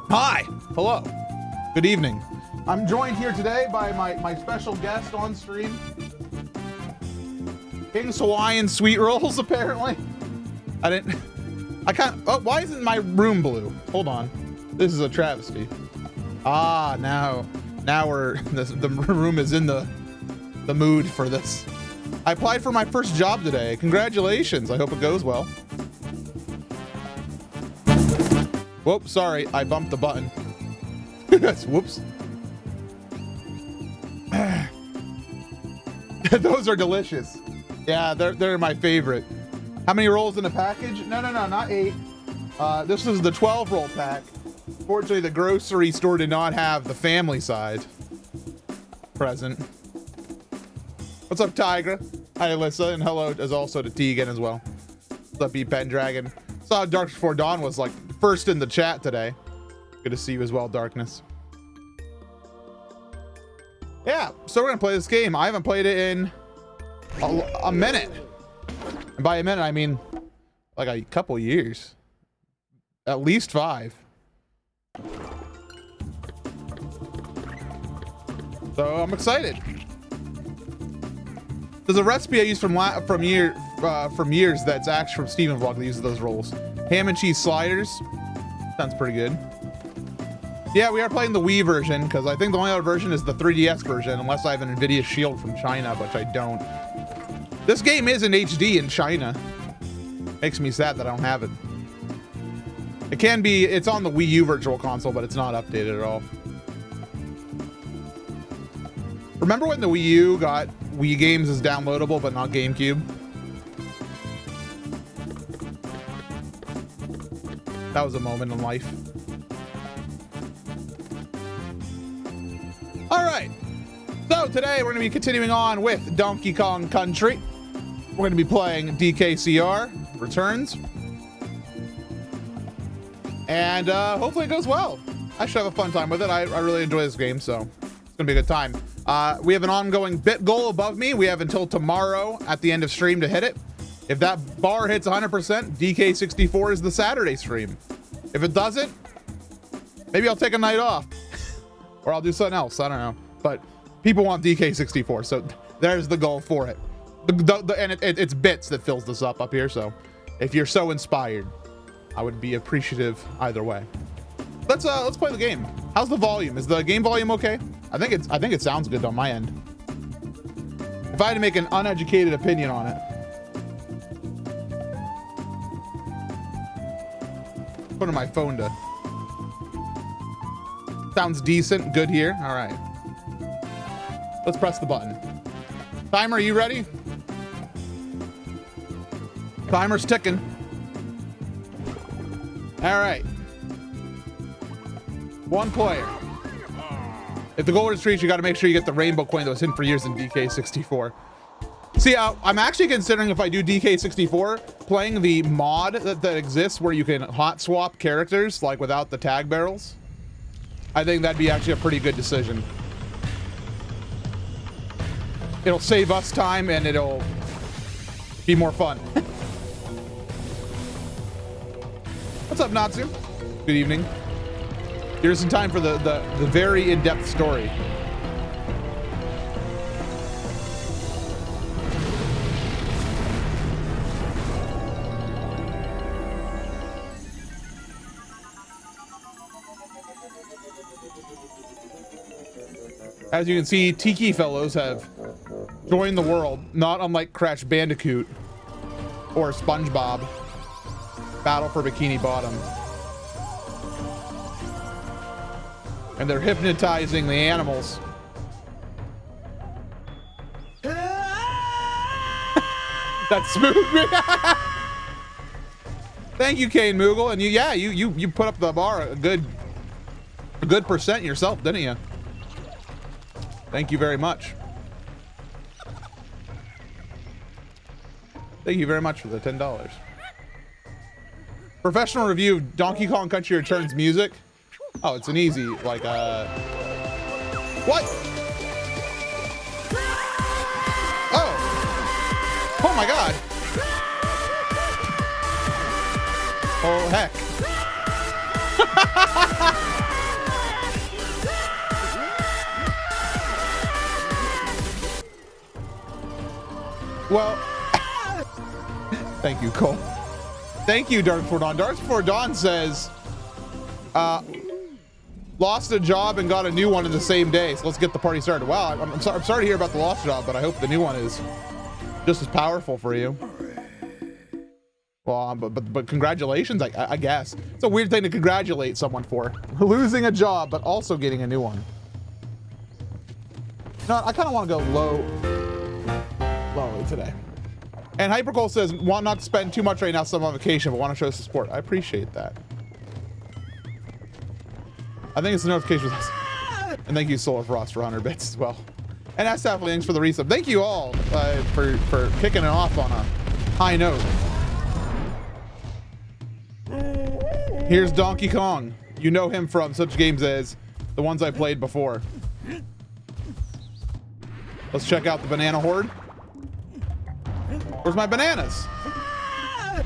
Hi. Hello. Good evening. I'm joined here today by my special guest on stream. King's Hawaiian Sweet Rolls, apparently. Oh, why isn't my room blue? Hold on. This is a travesty. Ah, now the room is in the mood for this. I applied for my first job today. Congratulations. I hope it goes well. Whoops, sorry, I bumped the button. Whoops. Those are delicious. Yeah, they're my favorite. How many rolls in a package? No, not 8. This is the 12 roll pack. Fortunately, the grocery store did not have the family size present. What's up, Tigra? Hi, Alyssa, and hello as also to Tegan as well. What's up, Pendragon? Saw Dark Before Dawn was like first in the chat today. Good to see you as well, Darkness. Yeah, so we're gonna play this game. I haven't played it in a minute. And by a minute, I mean like a couple years. At least 5. So I'm excited. There's a recipe I used from years that's actually from Steven Vlog that uses those rolls. Ham and cheese sliders. Sounds pretty good. Yeah, we are playing the Wii version because I think the only other version is the 3DS version, unless I have an NVIDIA Shield from China, which I don't. This game is in HD in China. Makes me sad that I don't have it. It can be, it's on the Wii U Virtual Console, but it's not updated at all. Remember when the Wii U got Wii games as downloadable, but not GameCube? That was a moment in life. All right. So today we're going to be continuing on with Donkey Kong Country. We're going to be playing DKCR Returns. And hopefully it goes well. I should have a fun time with it. I really enjoy this game, so it's gonna be a good time. We have an ongoing bit goal above me. We have until tomorrow at the end of stream to hit it. If that bar hits 100%, DK64 is the Saturday stream. If it doesn't, maybe I'll take a night off. Or I'll do something else, I don't know. But people want DK64, so there's the goal for it. It's bits that fills this up here, so if you're so inspired, I would be appreciative either way. Let's play the game. How's the volume? Is the game volume okay? I think it sounds good on my end. If I had to make an uneducated opinion on it. Put in my phone to. Sounds decent, good here. All right. Let's press the button. Timer, are you ready? Timer's ticking. All right. 1 player. If the goal is reached, you got to make sure you get the rainbow coin that was hidden for years in DK64. See, I'm actually considering if I do DK64, playing the mod that exists where you can hot swap characters, like without the tag barrels. I think that'd be actually a pretty good decision. It'll save us time and it'll be more fun. What's up, Natsu? Good evening. Here's some time for the very in-depth story. As you can see, Tiki Fellows have joined the world, not unlike Crash Bandicoot or SpongeBob. Battle for Bikini Bottom. And they're hypnotizing the animals. That's smooth. Thank you, Kane Moogle. And you put up the bar a good percent yourself, didn't you? Thank you very much. Thank you very much for the $10. Professional review of Donkey Kong Country Returns music. Oh, it's an easy, like, what? Oh my God. Oh, heck. Well, thank you, Cole. Thank you, Dark Before Dawn. Dark Before Dawn says, lost a job and got a new one in the same day. So let's get the party started. Wow, I'm sorry to hear about the lost job, but I hope the new one is just as powerful for you. Well, but congratulations, I guess. It's a weird thing to congratulate someone for. Losing a job, but also getting a new one. No, I kind of want to go low today. And Hypercoal says, want not to spend too much right now, so I'm on vacation, but want to show some support. I appreciate that. I think it's the notification. And thank you, Solar Frost, for 100 bits as well. And SF Links for the resub. Thank you all for kicking it off on a high note. Here's Donkey Kong. You know him from such games as the ones I played before. Let's check out the banana horde. Where's my bananas? How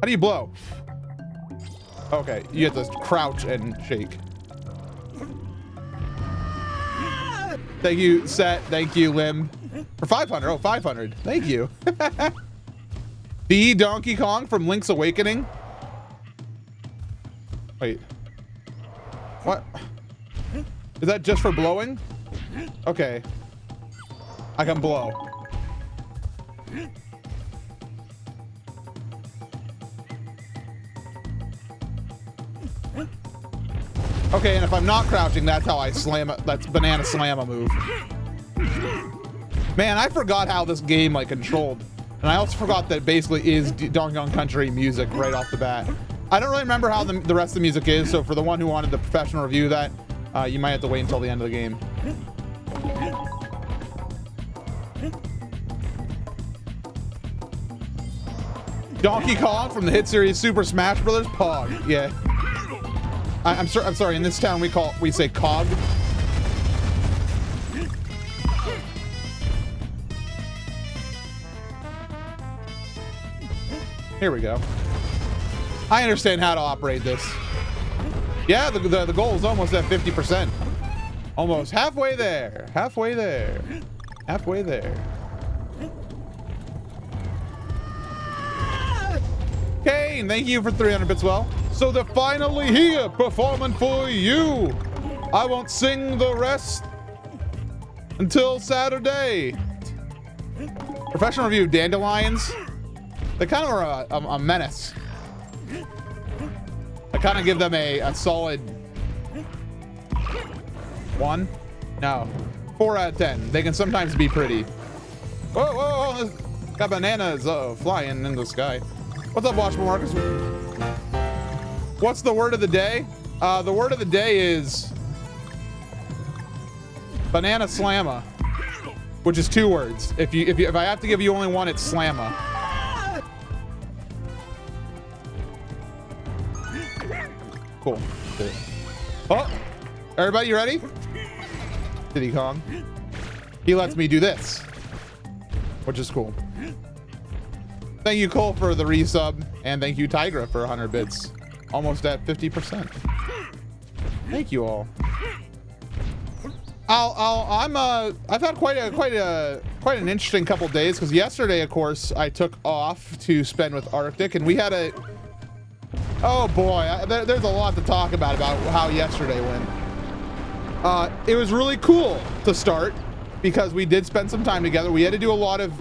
do you blow? Okay, you have to crouch and shake. Thank you, Set. Thank you, Lim. For 500. Oh, 500. Thank you. The Donkey Kong from Link's Awakening. Wait. What? Is that just for blowing? Okay. I can blow. Okay, and if I'm not crouching, that's how I slam it. That's banana slam a move. Man, I forgot how this game like controlled. And I also forgot that it basically is Donkey Kong Country music right off the bat. I don't really remember how the rest of the music is, so for the one who wanted the professional review of that, you might have to wait until the end of the game. Donkey Kong from the hit series Super Smash Bros. Pog. Yeah. I'm sorry. In this town, we say cog. Here we go. I understand how to operate this. Yeah, the goal is almost at 50%. Almost halfway there. Halfway there. Halfway there. Kane, thank you for 300 bits. Well, so they're finally here performing for you. I won't sing the rest until Saturday. Professional review, Dandelions. They kind of are a menace. I kind of give them a solid 1. No, 4 out of 10. They can sometimes be pretty. Whoa, whoa, whoa. Got bananas flying in the sky. What's up, Watchable Marcus? What's the word of the day? The word of the day is banana slamma, which is 2 words. If I have to give you only one, it's slamma. Cool. Oh, everybody, you ready? Diddy Kong. He lets me do this, which is cool. Thank you, Cole, for the resub, and thank you, Tigra, for 100 bits. Almost at 50%. Thank you all. I've had quite an interesting couple days, because yesterday, of course, I took off to spend with Arctic, and we had a. Oh boy, there's a lot to talk about how yesterday went. It was really cool to start because we did spend some time together. We had to do a lot of,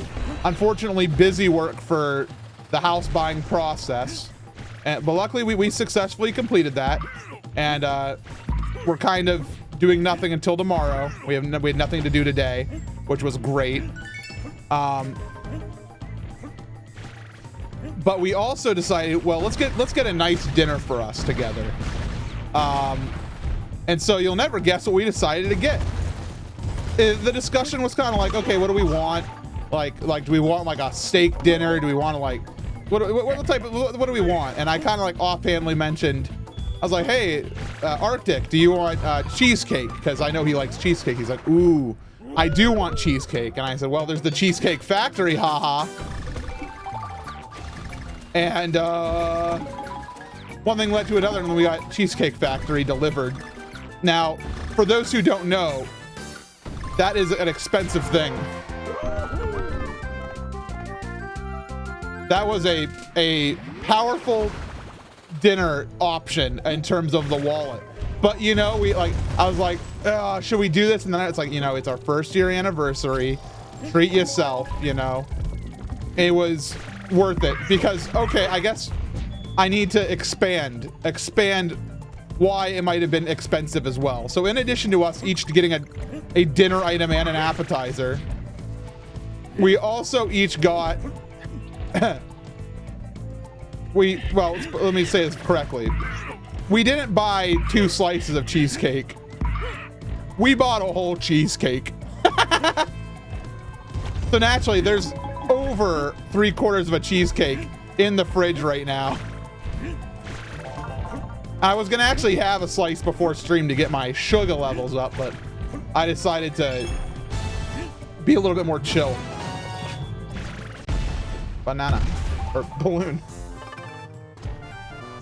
unfortunately, busy work for the house buying process. But luckily, we successfully completed that. And we're kind of doing nothing until tomorrow. We had nothing to do today, which was great. But we also decided, well, let's get a nice dinner for us together. And so you'll never guess what we decided to get. The discussion was kind of like, okay, what do we want? Like, do we want like a steak dinner? Do we want to like, what do we want? And I kind of like offhandedly mentioned, I was like, hey, Arctic, do you want cheesecake? Because I know he likes cheesecake. He's like, ooh, I do want cheesecake. And I said, well, there's the Cheesecake Factory, haha. And one thing led to another, and we got Cheesecake Factory delivered. Now, for those who don't know, that is an expensive thing. That was a powerful dinner option in terms of the wallet. But you know, I was like, should we do this? And then it's like, you know, it's our 1st year anniversary. Treat yourself, you know. It was worth it because, okay, I guess I need to expand why it might have been expensive as well. So in addition to us each getting a dinner item and an appetizer, we also each got well, let me say this correctly. We didn't buy 2 slices of cheesecake. We bought a whole cheesecake. So naturally, there's over 3/4 of a cheesecake in the fridge right now. I was gonna actually have a slice before stream to get my sugar levels up, but I decided to be a little bit more chill. Banana or balloon.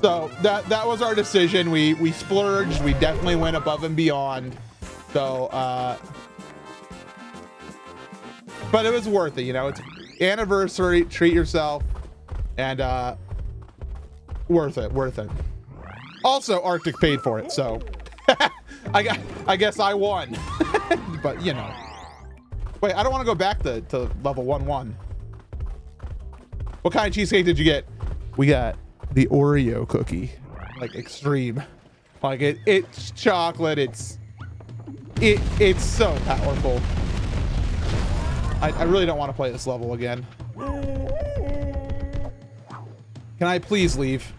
So that was our decision. We splurged. We definitely went above and beyond. So but it was worth it, you know. It's anniversary, treat yourself, and worth it. Also, Arctic paid for it, so I guess I won. But you know, wait, I don't want to go back to level 1-1. What kind of cheesecake did you get? We got the Oreo cookie, like extreme, like it's chocolate. It's so powerful. I really don't want to play this level again. Can I please leave?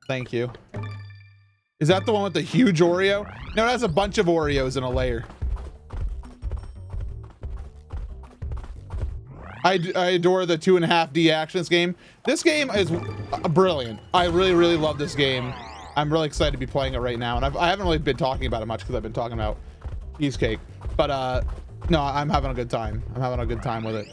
Thank you. Is that the one with the huge Oreo? No, it has a bunch of Oreos in a layer. I adore the 2.5D actions game. This game is brilliant. I really, really love this game. I'm really excited to be playing it right now. And I haven't really been talking about it much because I've been talking about cheesecake. But no, I'm having a good time. I'm having a good time with it.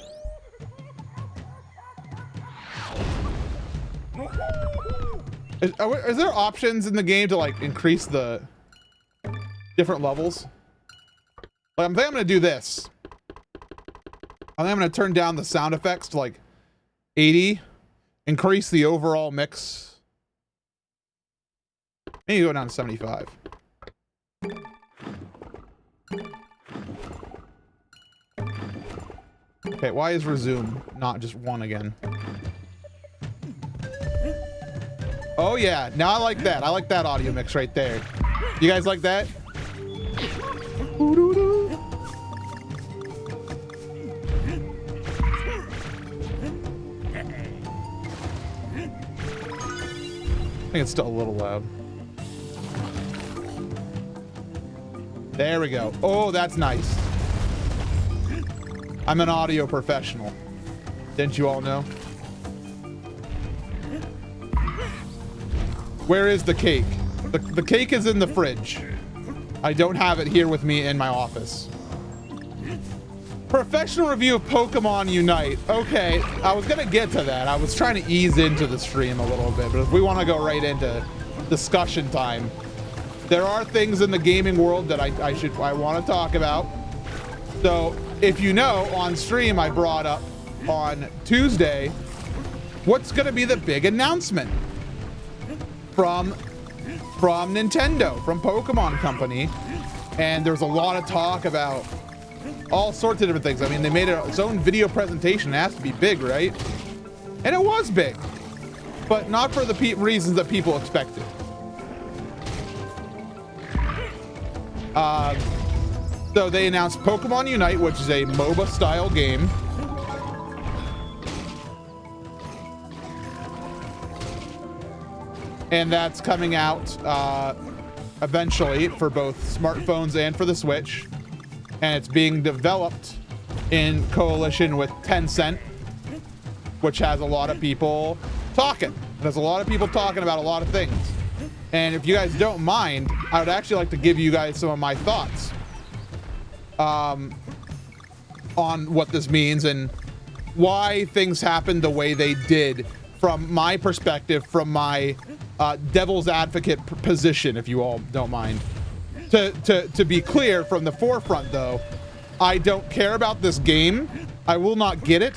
Is there options in the game to like increase the different levels? Like, I think I'm gonna do this. I think I'm gonna turn down the sound effects to like 80, increase the overall mix. Maybe go down to 75. Okay, why is resume not just 1 again? Oh yeah, now I like that. I like that audio mix right there. You guys like that? I think it's still a little loud. There we go. Oh, that's nice. I'm an audio professional. Didn't you all know? Where is the cake? The cake is in the fridge. I don't have it here with me in my office. Professional review of Pokemon Unite. Okay, I was gonna get to that. I was trying to ease into the stream a little bit, but if we want to go right into discussion time, there are things in the gaming world that I want to talk about. So if you know, on stream I brought up on Tuesday what's gonna be the big announcement from Nintendo, from Pokemon Company, and there's a lot of talk about all sorts of different things. I mean, they made its own video presentation. It has to be big, right? And it was big, but not for the reasons that people expected. So they announced Pokemon Unite, which is a MOBA style game. And that's coming out eventually for both smartphones and for the Switch. And it's being developed in coalition with Tencent, which has a lot of people talking. There's a lot of people talking about a lot of things. And if you guys don't mind, I would actually like to give you guys some of my thoughts on what this means and why things happened the way they did from my perspective, from my devil's advocate position, if you all don't mind. To be clear from the forefront though, I don't care about this game. I will not get it.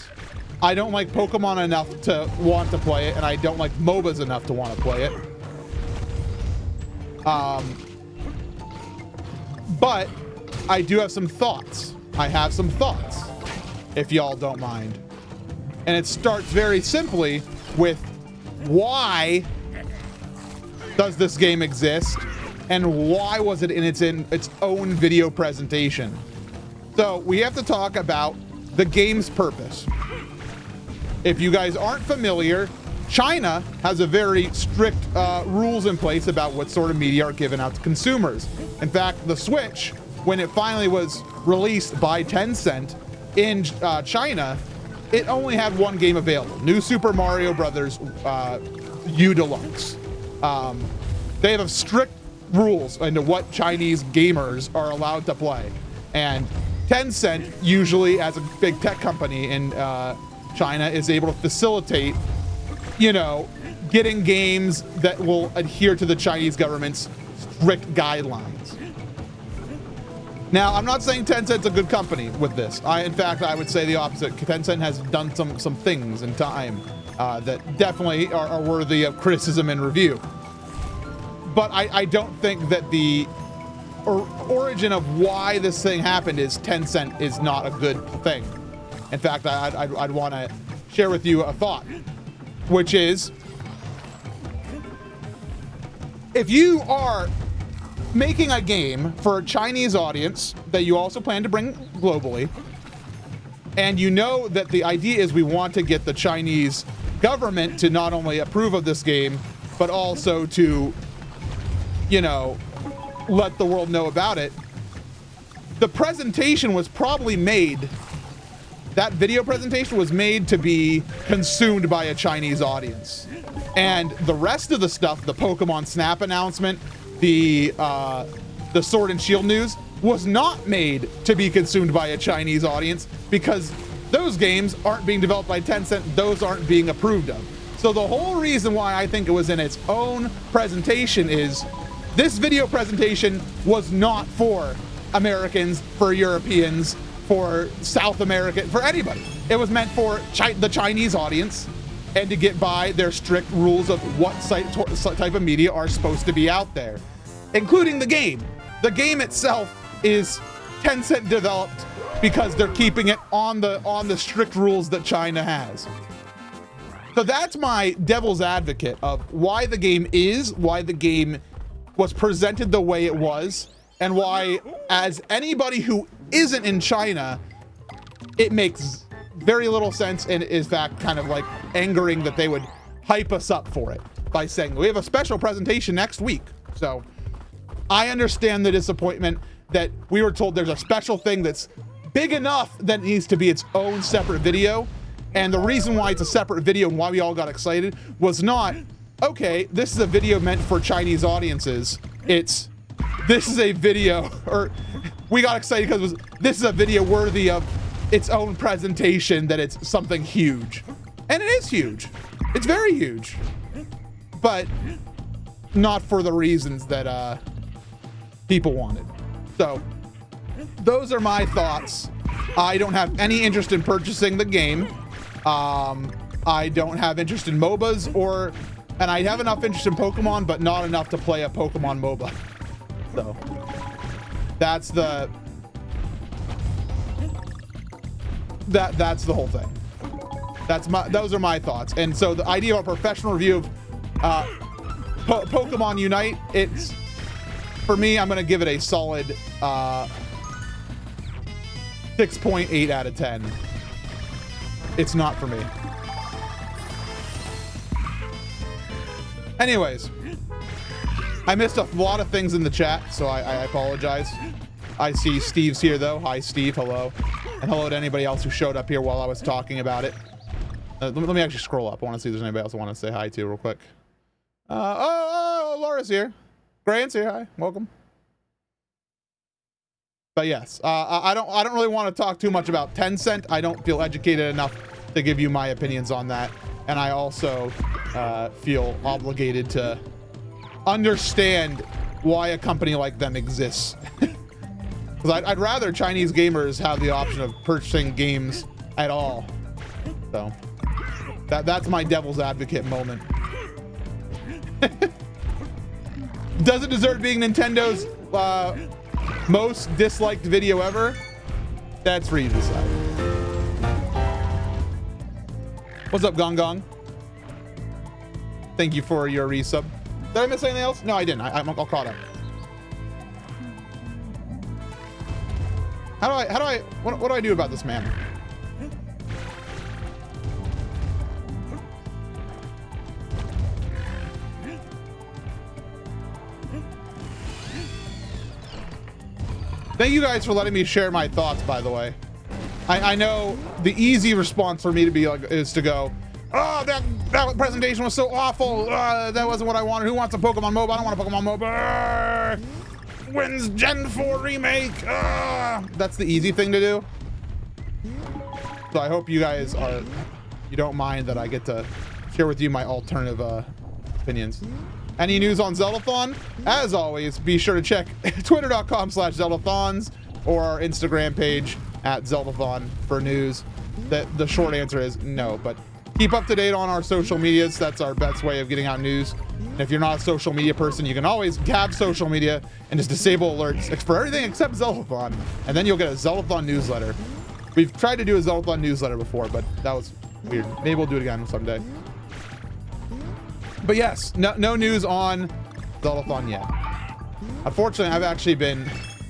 I don't like Pokemon enough to want to play it, and I don't like MOBAs enough to want to play it. But I do have some thoughts. I have some thoughts, if y'all don't mind. And it starts very simply with, why does this game exist, and why was it in its own video presentation? So we have to talk about the game's purpose. If you guys aren't familiar, China has a very strict rules in place about what sort of media are given out to consumers. In fact, the Switch, when it finally was released by Tencent in China, it only had one game available, New Super Mario Brothers U Deluxe. They have strict rules into what Chinese gamers are allowed to play. And Tencent, usually as a big tech company in China, is able to facilitate, you know, getting games that will adhere to the Chinese government's strict guidelines. Now, I'm not saying Tencent's a good company with this. In fact, I would say the opposite. Tencent has done some things in time that definitely are worthy of criticism and review. But I don't think that the origin of why this thing happened is Tencent is not a good thing. In fact, I'd want to share with you a thought, which is, if you are making a game for a Chinese audience that you also plan to bring globally, and you know that the idea is we want to get the Chinese government to not only approve of this game, but also to, you know, let the world know about it, the presentation was probably made, that video presentation was made to be consumed by a Chinese audience. And the rest of the stuff, the Pokemon Snap announcement, the Sword and Shield news, was not made to be consumed by a Chinese audience, because those games aren't being developed by Tencent, those aren't being approved of. So the whole reason why I think it was in its own presentation is, this video presentation was not for Americans, for Europeans, for South American, for anybody. It was meant for the Chinese audience, and to get by their strict rules of what type of media are supposed to be out there, including the game. The game itself is Tencent developed because they're keeping it on the strict rules that China has. So that's my devil's advocate of why the game was presented the way it was, and why, as anybody who isn't in China, it makes very little sense, and is, in fact, kind of like angering that they would hype us up for it by saying we have a special presentation next week. So I understand the disappointment that we were told there's a special thing that's big enough that it needs to be its own separate video. And the reason why it's a separate video and why we all got excited was not, okay, this is a video meant for Chinese audiences. It's, this is a video, or we got excited because this is a video worthy of its own presentation, that it's something huge. And it is huge. It's very huge. But not for the reasons that people wanted. So those are my thoughts. I don't have any interest in purchasing the game. I don't have interest in MOBAs, and I have enough interest in Pokemon, but not enough to play a Pokemon MOBA. So that's the whole thing. Those are my thoughts. And so the idea of a professional review of Pokemon Unite, it's, for me, I'm gonna give it a solid 6.8 out of 10. It's not for me. Anyways, I missed a lot of things in the chat, so I apologize. I see Steve's here though. Hi Steve, hello. And hello to anybody else who showed up here while I was talking about it. Let me actually scroll up. I want to see if there's anybody else I want to say hi to real quick. Laura's here. Grant's here. Hi, welcome. But yes, I don't really want to talk too much about Tencent. I don't feel educated enough to give you my opinions on that, and I also feel obligated to understand why a company like them exists. Because I'd rather Chinese gamers have the option of purchasing games at all So that's my devil's advocate moment. Does it deserve being Nintendo's most disliked video ever? That's for you to decide. What's up, Gong Gong? Thank you for your resub. Did I miss anything else? No, I didn't. I'm all caught up. What do I do about this man? Thank you guys for letting me share my thoughts, by the way. I know the easy response for me to be like is to go, oh, that presentation was so awful. That wasn't what I wanted. Who wants a Pokemon MOBA? I don't want a Pokemon MOBA. When's Gen 4 remake? That's the easy thing to do. So I hope you guys you don't mind that I get to share with you my alternative opinions. Any news on Zeldathon? As always, be sure to check twitter.com/Zeldathons or our Instagram page @Zeldathon for news. The short answer is no, but keep up to date on our social medias. That's our best way of getting out news. And if you're not a social media person, you can always have social media and just disable alerts for everything except Zeldathon. And then you'll get a Zeldathon newsletter. We've tried to do a Zeldathon newsletter before, but that was weird. Maybe we'll do it again someday. But yes, no news on Zeldathon yet. Unfortunately,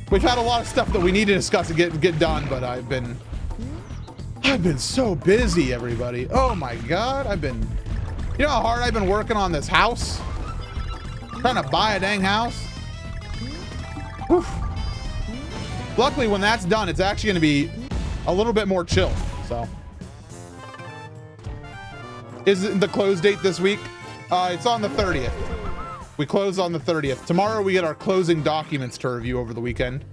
we've had a lot of stuff that we need to discuss and get done, but I've been so busy, everybody. Oh my God, you know how hard I've been working on this house? Trying to buy a dang house. Whew. Luckily, when that's done, it's actually gonna be a little bit more chill, so. Is the close date this week? It's on the 30th. We close on the 30th. Tomorrow we get our closing documents to review over the weekend.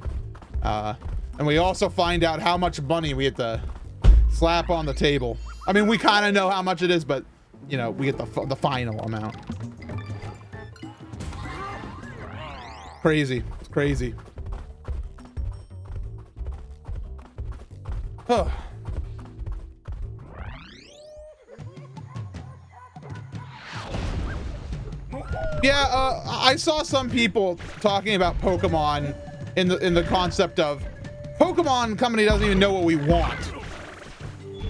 And we also find out how much money we have to slap on the table. I mean, we kind of know how much it is, but you know, we get the final amount. Crazy. It's crazy. Oh. Yeah, I saw some people talking about Pokemon in the concept of Pokemon Company doesn't even know what we want.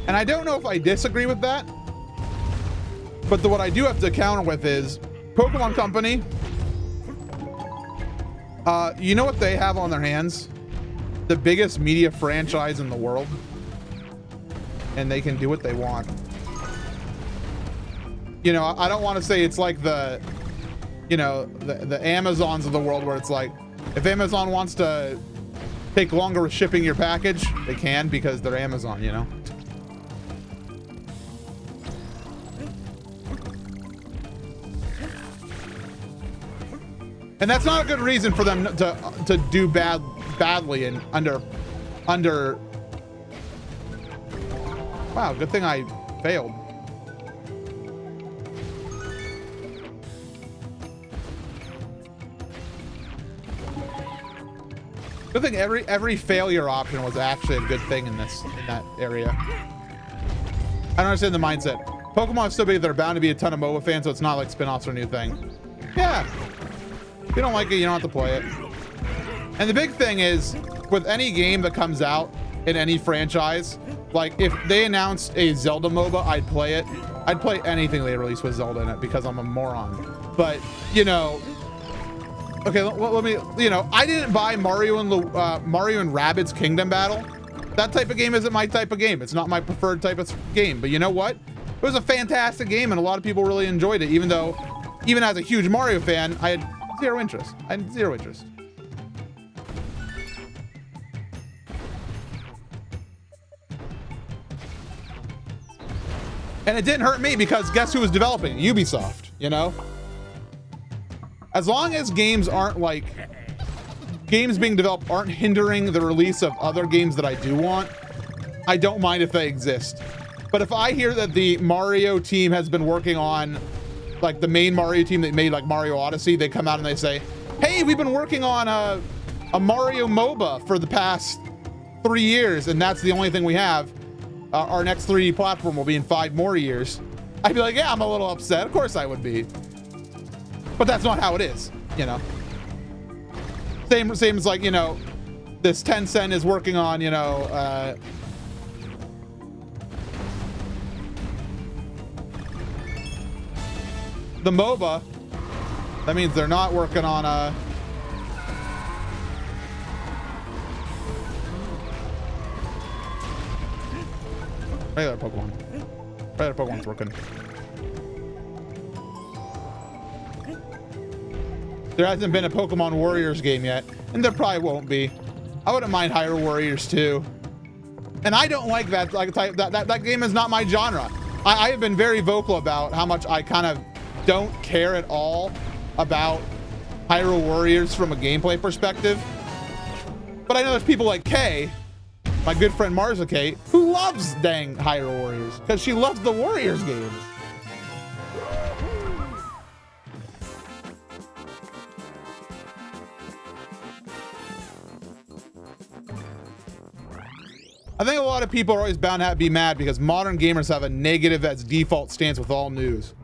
And I don't know if I disagree with that. But what I do have to counter with is Pokemon Company, you know what they have on their hands? The biggest media franchise in the world. And they can do what they want. You know, I don't want to say it's like the Amazons of the world where it's like, if Amazon wants to take longer with shipping your package, they can because they're Amazon, you know? And that's not a good reason for them to do badly and under. Wow, good thing I failed. Good thing every failure option was actually a good thing in that area. I don't understand the mindset. Pokemon is so big, they're bound to be a ton of MOBA fans, so it's not like spin-offs or a new thing. Yeah. If you don't like it, you don't have to play it. And the big thing is, with any game that comes out in any franchise, like if they announced a Zelda MOBA, I'd play it. I'd play anything they release with Zelda in it because I'm a moron. But, you know, okay, let me, you know, I didn't buy Mario and Rabbids Kingdom Battle. That type of game isn't my type of game. It's not my preferred type of game. But you know what? It was a fantastic game and a lot of people really enjoyed it, even as a huge Mario fan, I had zero interest. And it didn't hurt me because guess who was developing? Ubisoft, you know? As long as games being developed aren't hindering the release of other games that I do want, I don't mind if they exist. But if I hear that the Mario team has been working on, like the main Mario team that made like Mario Odyssey, they come out and they say, hey, we've been working on a Mario MOBA for the past 3 years and that's the only thing we have. our next 3D platform will be in 5 more years, I'd be like, yeah, I'm a little upset. Of course I would be. But that's not how it is, you know. Same as like, you know, this Tencent is working on, you know, the MOBA. That means they're not working on a regular Pokemon. Regular Pokemon's working. There hasn't been a Pokemon Warriors game yet, and there probably won't be. I wouldn't mind Hyrule Warriors too. And I don't like that type. That game is not my genre. I have been very vocal about how much I kind of don't care at all about Hyrule Warriors from a gameplay perspective. But I know there's people like Kay, my good friend Marzakate, who loves dang Hyrule Warriors because she loves the Warriors games. I think a lot of people are always bound to be mad because modern gamers have a negative as default stance with all news.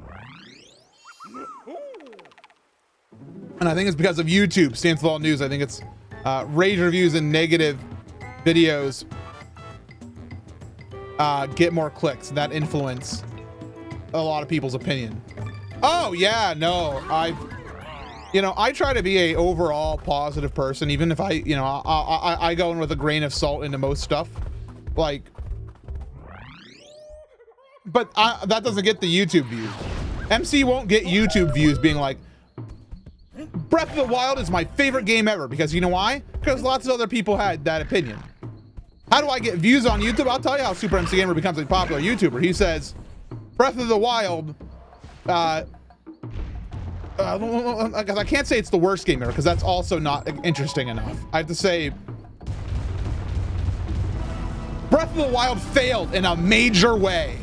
And I think it's because of YouTube stance with all news. I think it's rage reviews and negative videos get more clicks, and that influence a lot of people's opinion. Oh yeah, no, I try to be a overall positive person, even if I go in with a grain of salt into most stuff. Like, but that doesn't get the YouTube views. MC won't get YouTube views being like, Breath of the Wild is my favorite game ever, because you know why? Because lots of other people had that opinion. How do I get views on YouTube? I'll tell you how Super MC Gamer becomes a popular YouTuber. He says, Breath of the Wild, I can't say it's the worst game ever, because that's also not interesting enough. I have to say, Breath of the Wild failed in a major way.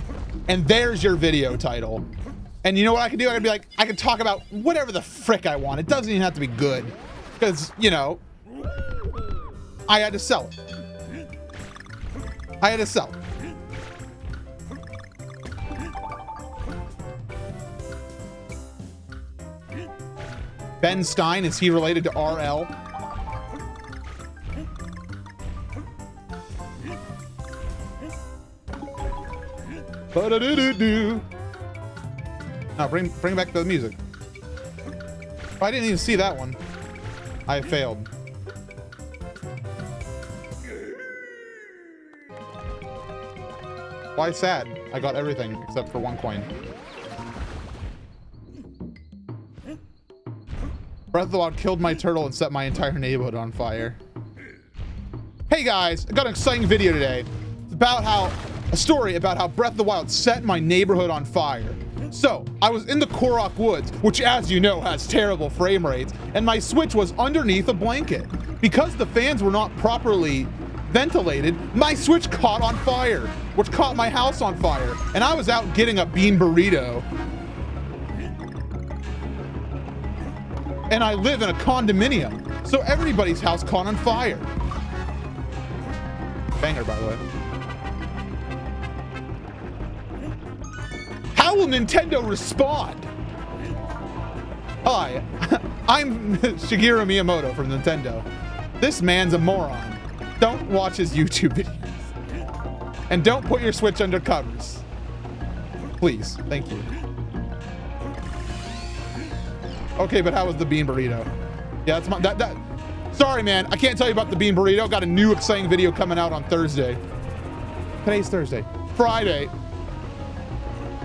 And there's your video title. And you know what I can do? I can be like, I can talk about whatever the frick I want. It doesn't even have to be good. Because, you know, I had to sell it. I had to sell it. Ben Stein, is he related to RL? Ba-da-doo-doo-doo. No, bring back the music. Oh, I didn't even see that one. I failed. Why sad? I got everything except for 1 coin. Breath of the Wild killed my turtle and set my entire neighborhood on fire. Hey guys, I got an exciting video today. It's about a story about how Breath of the Wild set my neighborhood on fire. So, I was in the Korok Woods, which as you know has terrible frame rates, and my Switch was underneath a blanket. Because the fans were not properly ventilated, my Switch caught on fire, which caught my house on fire, and I was out getting a bean burrito. And I live in a condominium, so everybody's house caught on fire. Banger, by the way. How will Nintendo respond? Hi, I'm Shigeru Miyamoto from Nintendo. This man's a moron. Don't watch his YouTube videos. And don't put your Switch under covers. Please, thank you. Okay, but how was the bean burrito? Yeah, that's my, sorry man, I can't tell you about the bean burrito. Got a new exciting video coming out on Thursday. Today's Thursday. Friday.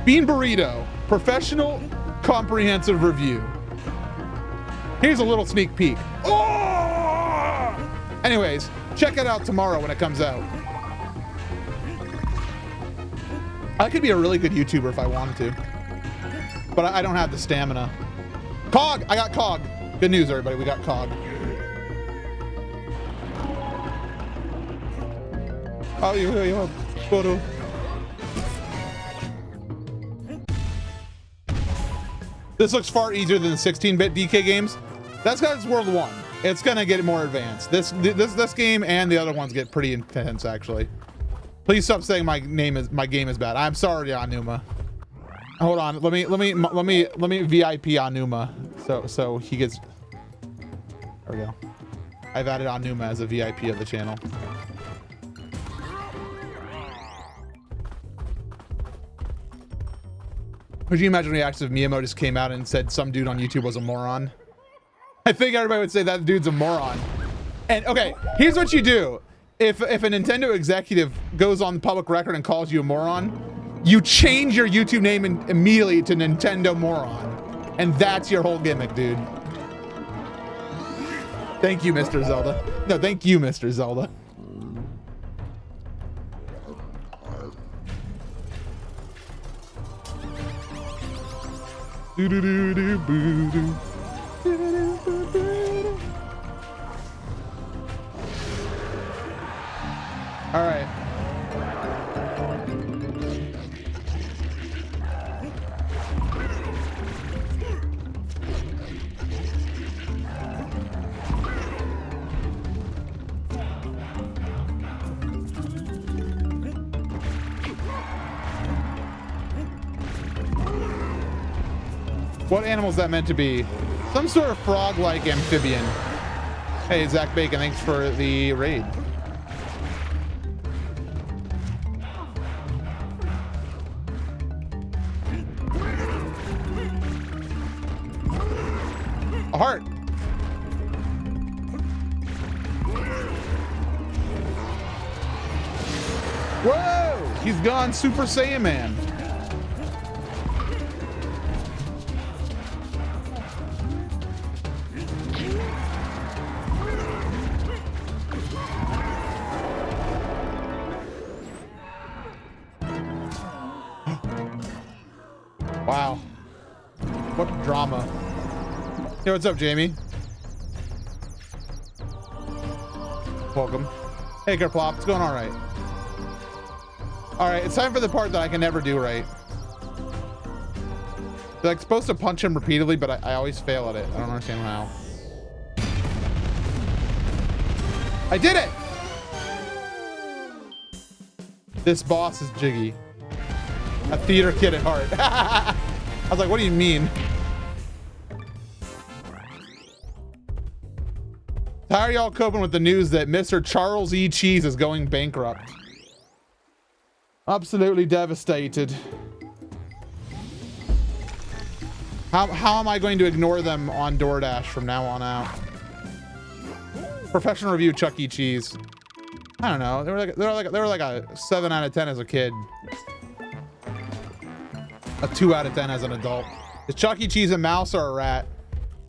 Bean burrito, professional, comprehensive review. Here's a little sneak peek. Oh! Anyways, check it out tomorrow when it comes out. I could be a really good YouTuber if I wanted to, but I don't have the stamina. Cog, I got Cog. Good news, everybody, we got Cog. Oh, you have photo. This looks far easier than the 16-bit DK games. That's because it's World 1. It's gonna get more advanced. This game and the other ones get pretty intense, actually. Please stop saying my game is bad. I'm sorry, Anuma. Hold on. Let me VIP Anuma. So he gets. There we go. I've added Anuma as a VIP of the channel. Could you imagine the reactions if Miyamoto just came out and said some dude on YouTube was a moron? I think everybody would say that dude's a moron. And okay, here's what you do. If a Nintendo executive goes on the public record and calls you a moron, you change your YouTube name immediately to Nintendo Moron. And that's your whole gimmick, dude. Thank you, Mr. Zelda. No, thank you, Mr. Zelda. All right. What animal is that meant to be? Some sort of frog-like amphibian. Hey, Zach Bacon, thanks for the raid. A heart. Whoa! He's gone Super Saiyan Man. Wow. What drama. Hey, what's up, Jamie? Welcome. Hey, Kerplop, it's going all right. All right, it's time for the part that I can never do right. They're like supposed to punch him repeatedly, but I always fail at it. I don't understand how. I did it! This boss is Jiggy. A theater kid at heart. I was like, what do you mean? How are y'all coping with the news that Mr. Charles E. Cheese is going bankrupt? Absolutely devastated. How am I going to ignore them on DoorDash from now on out? Professional review Chuck E. Cheese. I don't know. They were like a 7 out of 10 as a kid. A 2 out of 10 as an adult. Is Chuck E. Cheese a mouse or a rat?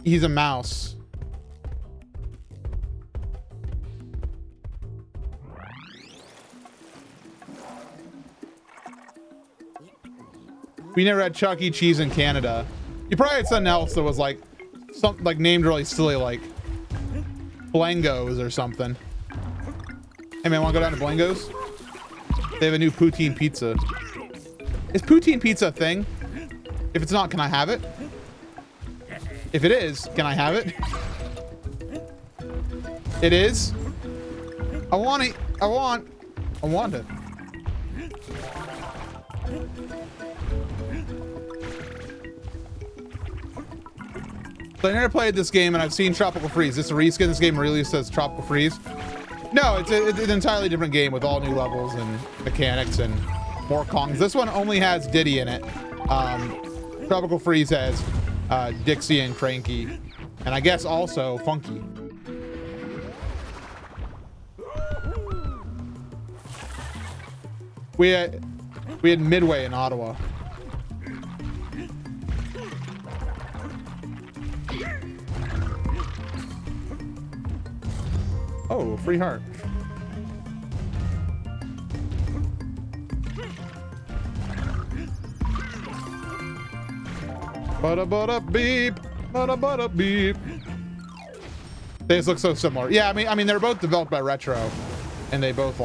He's a mouse. We never had Chuck E. Cheese in Canada. You probably had something else that was like something like named really silly, like Blangos or something. Hey man, wanna go down to Blangos? They have a new poutine pizza. Is poutine pizza a thing? If it's not, can I have it? If it is, can I have it? It is? I want it. I want it. So I never played this game and I've seen Tropical Freeze. This is a reskin. This game really says Tropical Freeze. No, it's an entirely different game with all new levels and mechanics and more Kongs. This one only has Diddy in it. Tropical Freeze has Dixie and Cranky, and I guess also Funky. We had Midway in Ottawa. Oh, free heart. Bada beep, bada beep. They just look so similar. Yeah, I mean they're both developed by Retro, and they both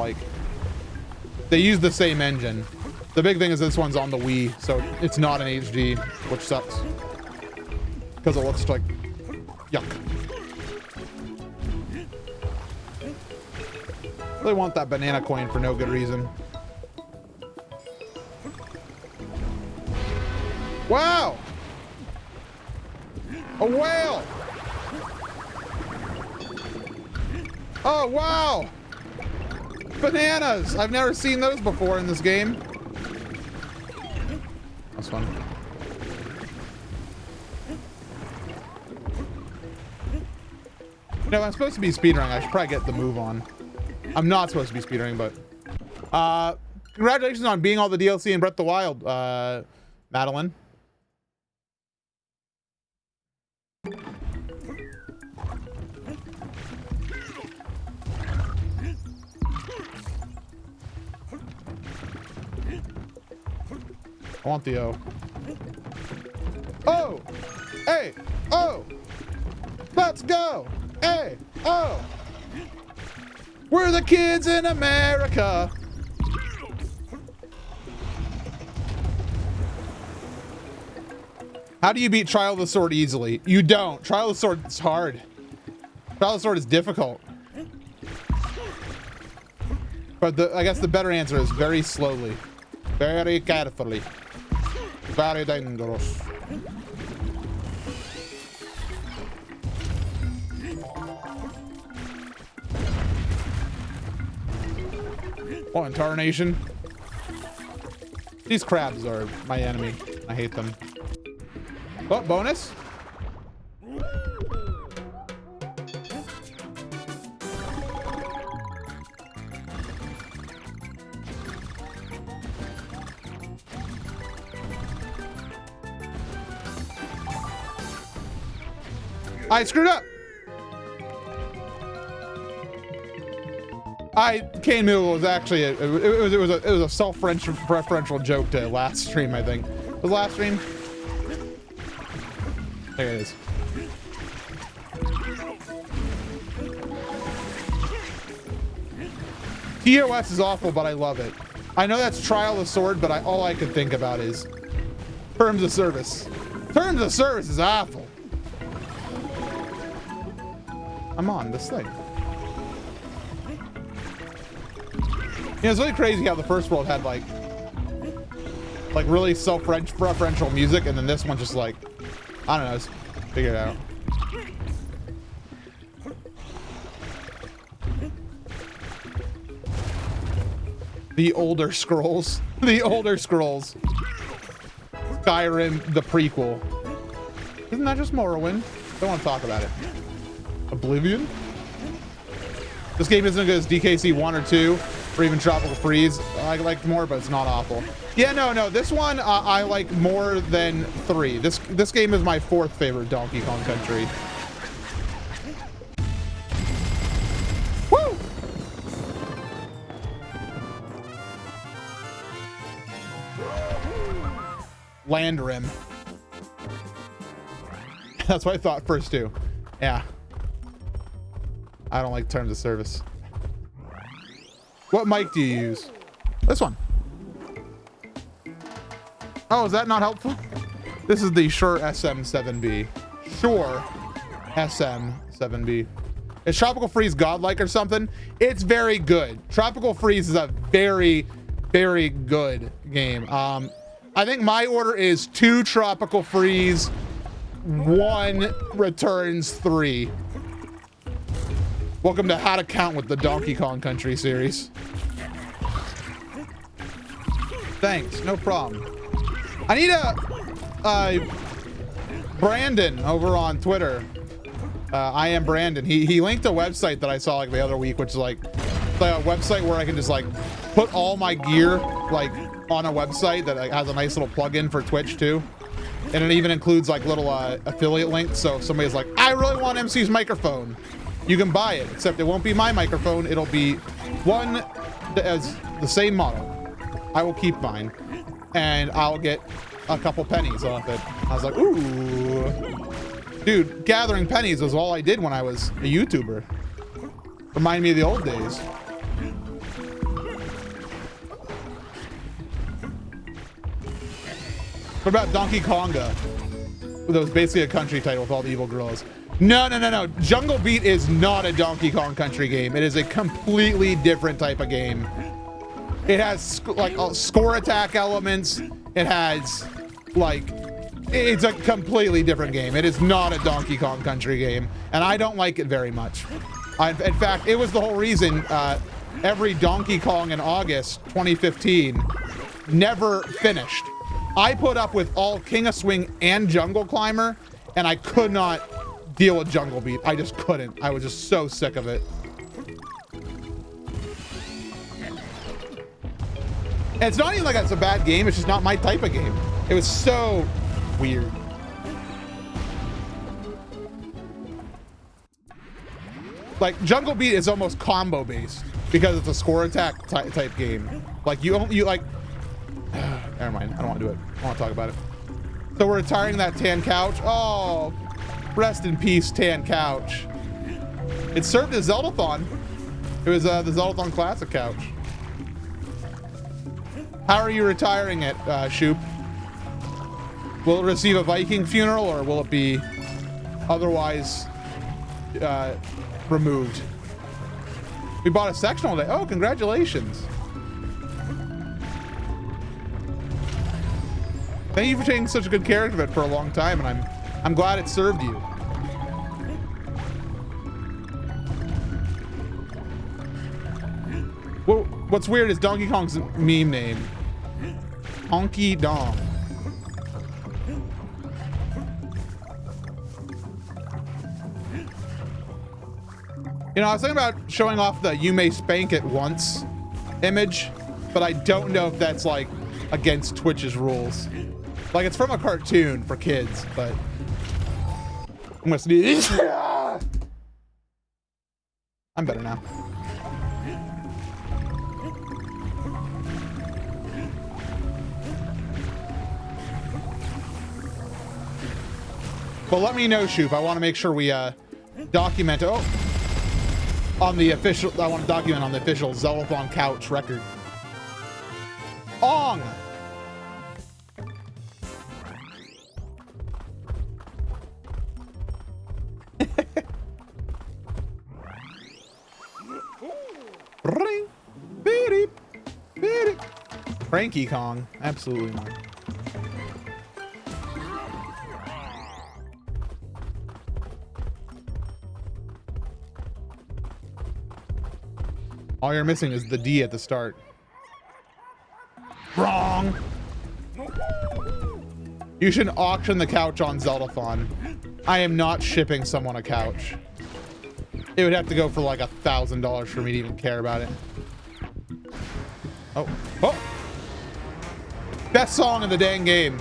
they use the same engine. The big thing is this one's on the Wii, so it's not an HD, which sucks because it looks like yuck. They want that banana coin for no good reason. Wow! A whale! Oh, wow! Bananas! I've never seen those before in this game. That's fun. No, I'm supposed to be speedrunning. I should probably get the move on. I'm not supposed to be speedrunning, but congratulations on being all the DLC in Breath of the Wild, Madeline. I want the O. Oh! Hey! Oh! Let's go! Hey! Oh! We're the kids in America! How do you beat Trial of the Sword easily? You don't. Trial of the Sword is hard. Trial of the Sword is difficult. But I guess the better answer is very slowly. Very carefully. Very dangerous. Oh, in Tarnation. These crabs are my enemy. I hate them. Oh, bonus? I screwed up. Cane Noodle was actually it was a self-referential joke to last stream, I think. Was the last stream? There it is. TOS is awful, but I love it. I know that's Trial of the Sword, but all I could think about is Terms of Service. Terms of Service is awful. I'm on this thing. Yeah, it's really crazy how the first world had like really self-referential music, and then this one just like, I don't know, just figure it out. The Older Scrolls. The Older Scrolls. Skyrim, the prequel. Isn't that just Morrowind? Don't want to talk about it. Oblivion? This game isn't as good as DKC 1 or 2, or even Tropical Freeze. I like more, but it's not awful. Yeah, no, this one I like more than 3. This game is my 4th favorite Donkey Kong Country. Woo! Land Rim. That's what I thought first too. Yeah. I don't like Terms of Service. What mic do you use? This one. Oh, is that not helpful? This is the Shure SM7B. Shure SM7B. Is Tropical Freeze godlike or something? It's very good. Tropical Freeze is a very, very good game. I think my order is 2 Tropical Freeze, 1 Returns 3. Welcome to How to Count with the Donkey Kong Country series. Thanks, no problem. I need Brandon over on Twitter. I am Brandon. He linked a website that I saw like the other week, which is like a website where I can just like put all my gear like on a website that like, has a nice little plugin for Twitch too. And it even includes like little affiliate links. So if somebody's like, I really want MC's microphone, you can buy it, except it won't be my microphone. It'll be one as the same model. I will keep mine, and I'll get a couple pennies off it. I was like, ooh. Dude, gathering pennies was all I did when I was a YouTuber. Remind me of the old days. What about Donkey Konga? That was basically a country title with all the evil gorillas. No. Jungle Beat is not a Donkey Kong Country game. It is a completely different type of game. It has like score attack elements. It has like It's a completely different game. It is not a Donkey Kong Country game, and I don't like it very much. In fact, it was the whole reason every Donkey Kong in August 2015 never finished. I put up with all King of Swing and Jungle Climber, and I could not deal with Jungle Beat. I just couldn't. I was just so sick of it. And it's not even like it's a bad game. It's just not my type of game. It was so weird. Like Jungle Beat is almost combo based because it's a score attack type game. Like you like. Never mind. I don't want to do it. I don't want to talk about it. So we're retiring that tan couch. Oh, rest in peace, tan couch. It served as Zeldathon. It was the Zeldathon Classic couch. How are you retiring it, Shoop? Will it receive a Viking funeral, or will it be otherwise removed? We bought a sectional today. Oh, congratulations. Thank you for taking such a good care of it for a long time, and I'm glad it served you. Well, what's weird is Donkey Kong's meme name. Honky Dong. You know, I was thinking about showing off the "You May Spank It Once" image, but I don't know if that's like against Twitch's rules. Like, it's from a cartoon for kids, but I'm gonna sneeze. I'm better now. Well, let me know, Shoop. I want to make sure we document. Oh, on the official. I want to document on the official Zeldathon couch record. Ong. Ring, beep, beep. Cranky Kong, absolutely not. All you're missing is the D at the start. Wrong. You should auction the couch on Zeldathon. I am not shipping someone a couch. It would have to go for like $1,000 for me to even care about it. Oh, oh! Best song in the dang game.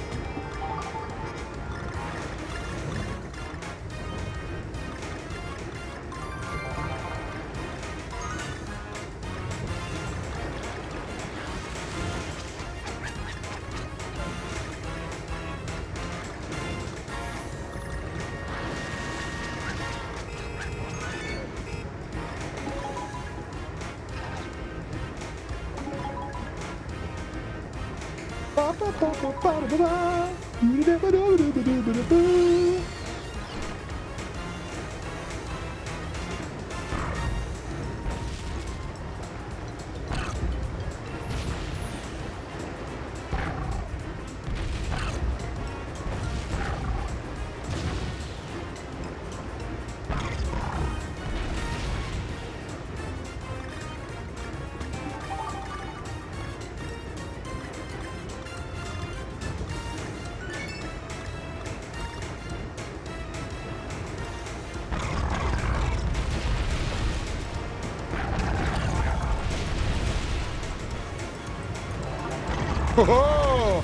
Oh,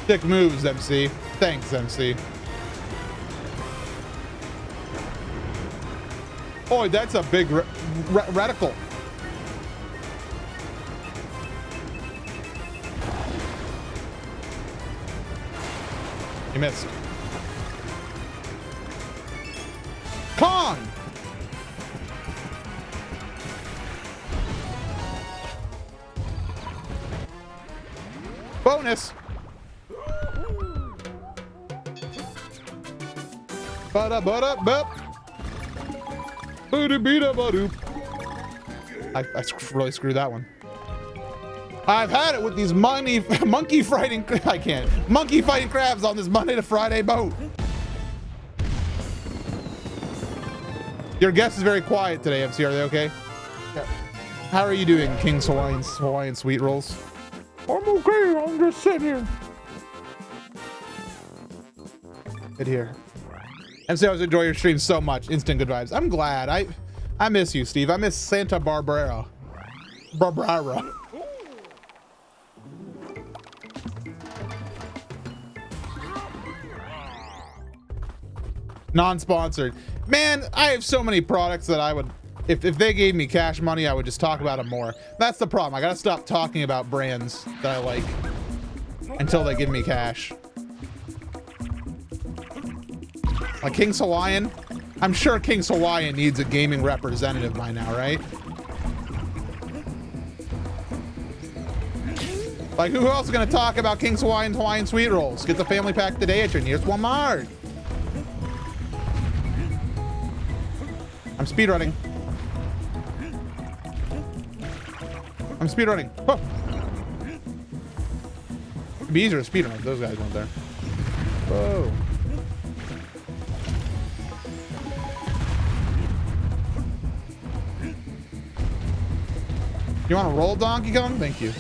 thick moves, MC. Thanks, MC. Oh, that's a big reticle. You missed. Kong! Bonus. Ba-da-ba-da-bop. Boo-da-bee-da-ba-doop. I really screwed that one. I've had it with these monkey fighting crabs on this Monday to Friday boat. Your guest is very quiet today, MC. Are they okay? Yeah. How are you doing, King's Hawaiian sweet rolls? I'm okay. I'm just sitting here. Good here. MC, I always enjoy your stream so much. Instant good vibes. I'm glad. I miss you, Steve. I miss Santa Barbara. Non-sponsored. Man, I have so many products that I would, if they gave me cash money, I would just talk about them more. That's the problem. I gotta stop talking about brands that I like until they give me cash. Like King's Hawaiian. I'm sure King's Hawaiian needs a gaming representative by now, right? Like, who else is gonna talk about King's Hawaiian sweet rolls? Get the family pack today at your nearest Walmart. I'm speedrunning. I'm speedrunning. Oh. It'd be easier to speedrun if those guys weren't there. Whoa. You want to roll, Donkey Kong? Thank you.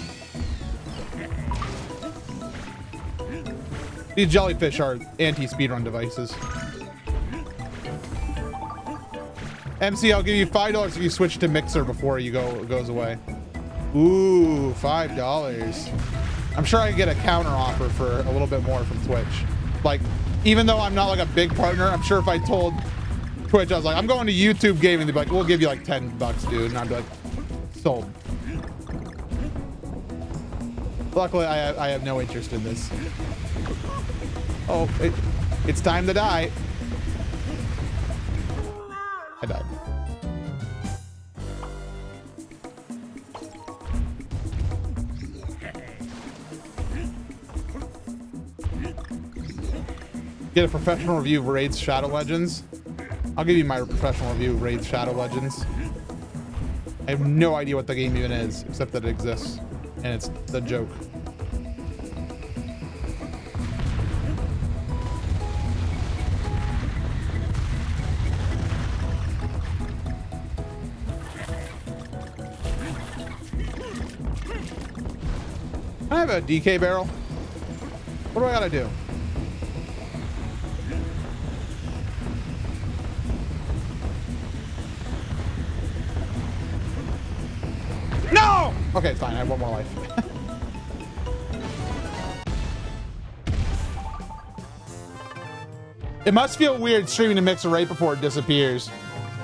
These jellyfish are anti-speedrun devices. MC, I'll give you $5 if you switch to Mixer before it goes away. Ooh, $5. I'm sure I could get a counter offer for a little bit more from Twitch. Like, even though I'm not like a big partner, I'm sure if I told Twitch, I was like, I'm going to YouTube gaming, they'd be like, we'll give you like $10, dude. And I'd be like, sold. Luckily, I have no interest in this. Oh, it's time to die. I died. Get a professional review of Raid's Shadow Legends. I'll give you my professional review of Raid's Shadow Legends. I have no idea what the game even is, except that it exists. And it's the joke. Can I have a DK barrel? What do I gotta do? No! Okay, fine. I have one more life. It must feel weird streaming to Mixer right before it disappears.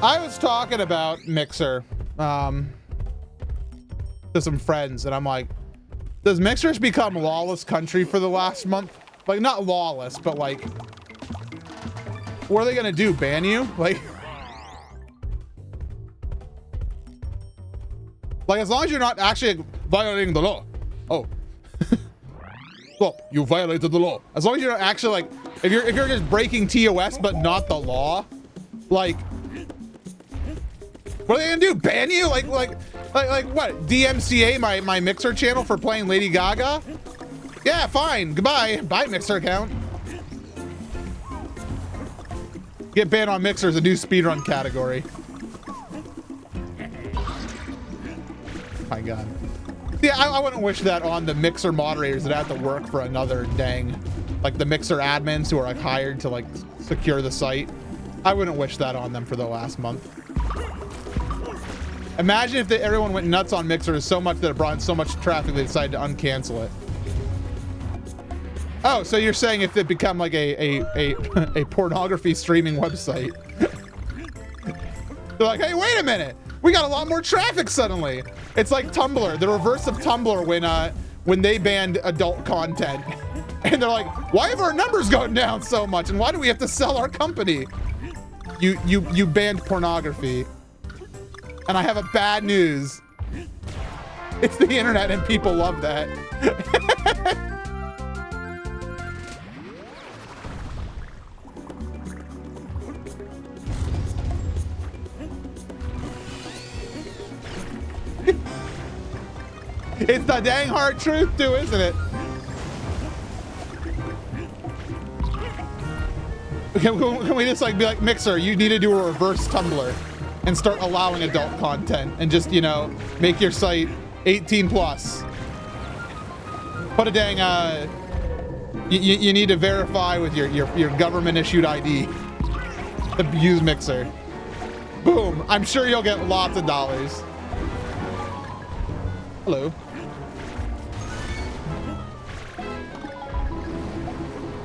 I was talking about Mixer to some friends, and I'm like, does Mixers become lawless country for the last month? Like, not lawless, but like, what are they gonna do? Ban you? Like, as long as you're not actually violating the law. Oh. Well, you violated the law. As long as you're not actually like, if you're just breaking TOS but not the law, like, what are they gonna do? Ban you? Like what? DMCA my Mixer channel for playing Lady Gaga? Yeah, fine. Goodbye. Bye, Mixer account. Get banned on Mixer is a new speedrun category. My God. Yeah, I wouldn't wish that on the Mixer moderators that have to work for another dang, like the Mixer admins who are like hired to like secure the site. I wouldn't wish that on them for the last month. Imagine if everyone went nuts on Mixer so much that it brought in so much traffic they decided to uncancel it. Oh, so you're saying if it become like a pornography streaming website? They're like, hey, wait a minute. We got a lot more traffic suddenly. It's like Tumblr, the reverse of Tumblr when they banned adult content. And they're like, why have our numbers gone down so much? And why do we have to sell our company? You banned pornography. And I have a bad news. It's the internet and people love that. It's the dang hard truth too, isn't it? Can we just like be like, Mixer, you need to do a reverse Tumblr and start allowing adult content and just, you know, make your site 18 plus. Put a dang, you need to verify with your government issued ID. Use Mixer. Boom. I'm sure you'll get lots of dollars. Hello.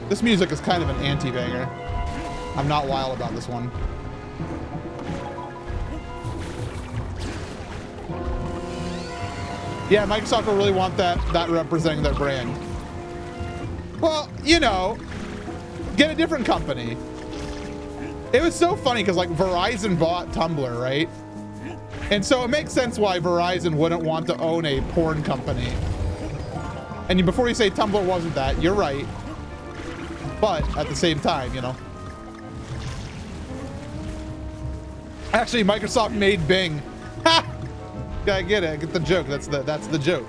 This music is kind of an anti-banger. I'm not wild about this one. Yeah, Microsoft will really want that representing their brand. Well, you know, get a different company. It was so funny because like Verizon bought Tumblr, right? And so it makes sense why Verizon wouldn't want to own a porn company. And before you say Tumblr wasn't that, you're right. But at the same time, you know. Actually, Microsoft made Bing. Ha! I get it. I get the joke. That's the joke.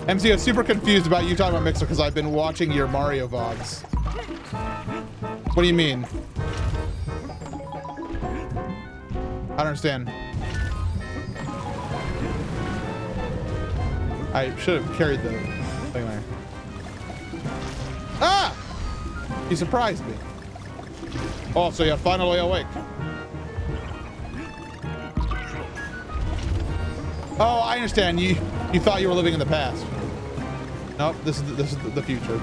MCO super confused about you talking about Mixer because I've been watching your Mario VODs. What do you mean? I don't understand. I should have carried the thing there. Ah! You surprised me. Oh, so you're finally awake. Oh, I understand. You thought you were living in the past. Nope, this is the future.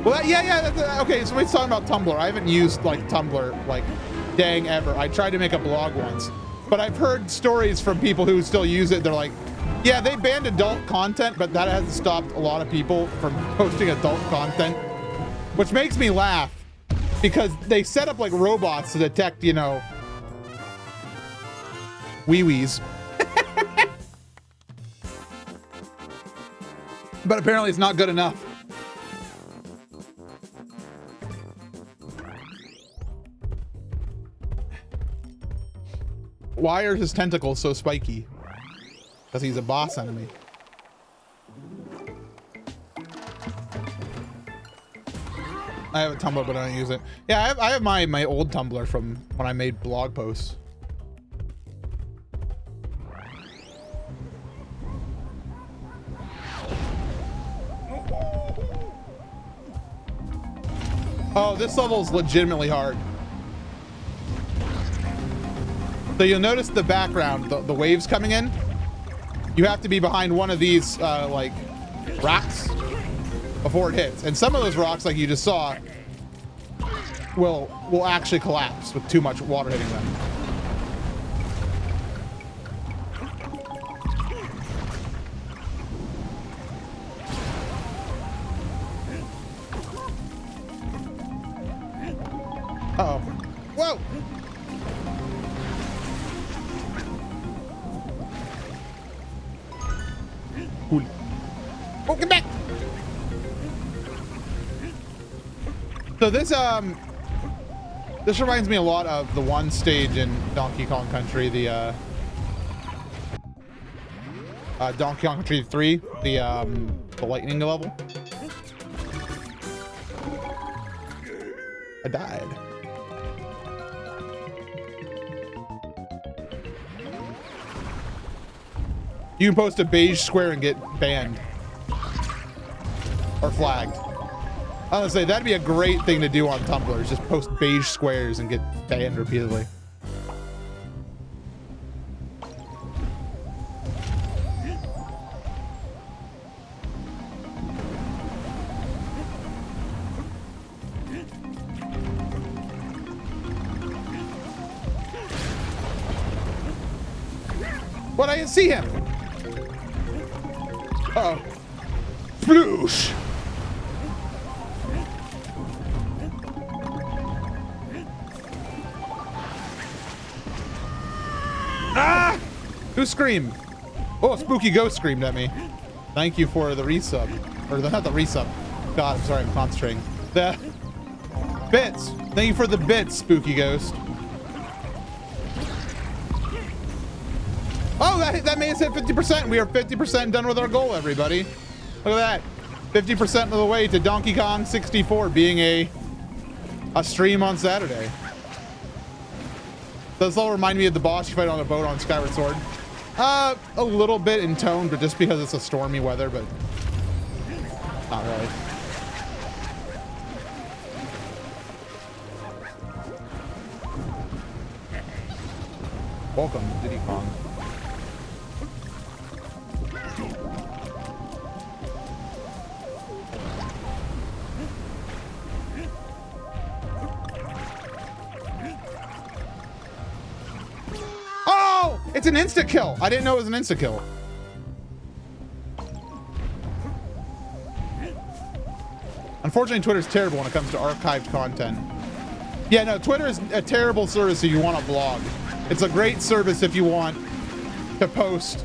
Well, yeah. Okay, so we're talking about Tumblr. I haven't used like Tumblr like dang ever. I tried to make a blog once, but I've heard stories from people who still use it. They're like, yeah, they banned adult content, but that hasn't stopped a lot of people from posting adult content, which makes me laugh because they set up like robots to detect, you know, wee-wees. But apparently it's not good enough. Why are his tentacles so spiky? Because he's a boss enemy. I have a Tumblr, but I don't use it. Yeah, I have my old Tumblr from when I made blog posts. Oh, this level is legitimately hard. So you'll notice the background, the waves coming in. You have to be behind one of these like rocks before it hits. And some of those rocks, like you just saw, will actually collapse with too much water hitting them. Uh-oh. Whoa! Cool. Oh, get back! So this reminds me a lot of the one stage in Donkey Kong Country, the Donkey Kong Country 3, the lightning level. I died. You can post a beige square and get banned. Or flagged. I was gonna say, that'd be a great thing to do on Tumblr, is just post beige squares and get banned repeatedly. What? I didn't see him. Uh-oh. Sploosh. Ah! Who screamed? Oh, a spooky ghost screamed at me. Thank you for the resub. Or not the resub. God, I'm sorry, I'm concentrating. Bits. Thank you for the bits, Spooky Ghost. Oh, that made us hit 50%. We are 50% done with our goal, everybody. Look at that. 50% of the way to Donkey Kong 64 being a stream on Saturday. Does all remind me of the boss you fight on a boat on Skyward Sword. A little bit in tone, but just because it's a stormy weather, but not really. Welcome, Diddy Kong. Oh, it's an insta kill. I didn't know it was an insta kill. Unfortunately, Twitter's terrible when it comes to archived content. Yeah, no, Twitter is a terrible service if you want to blog. It's a great service if you want to post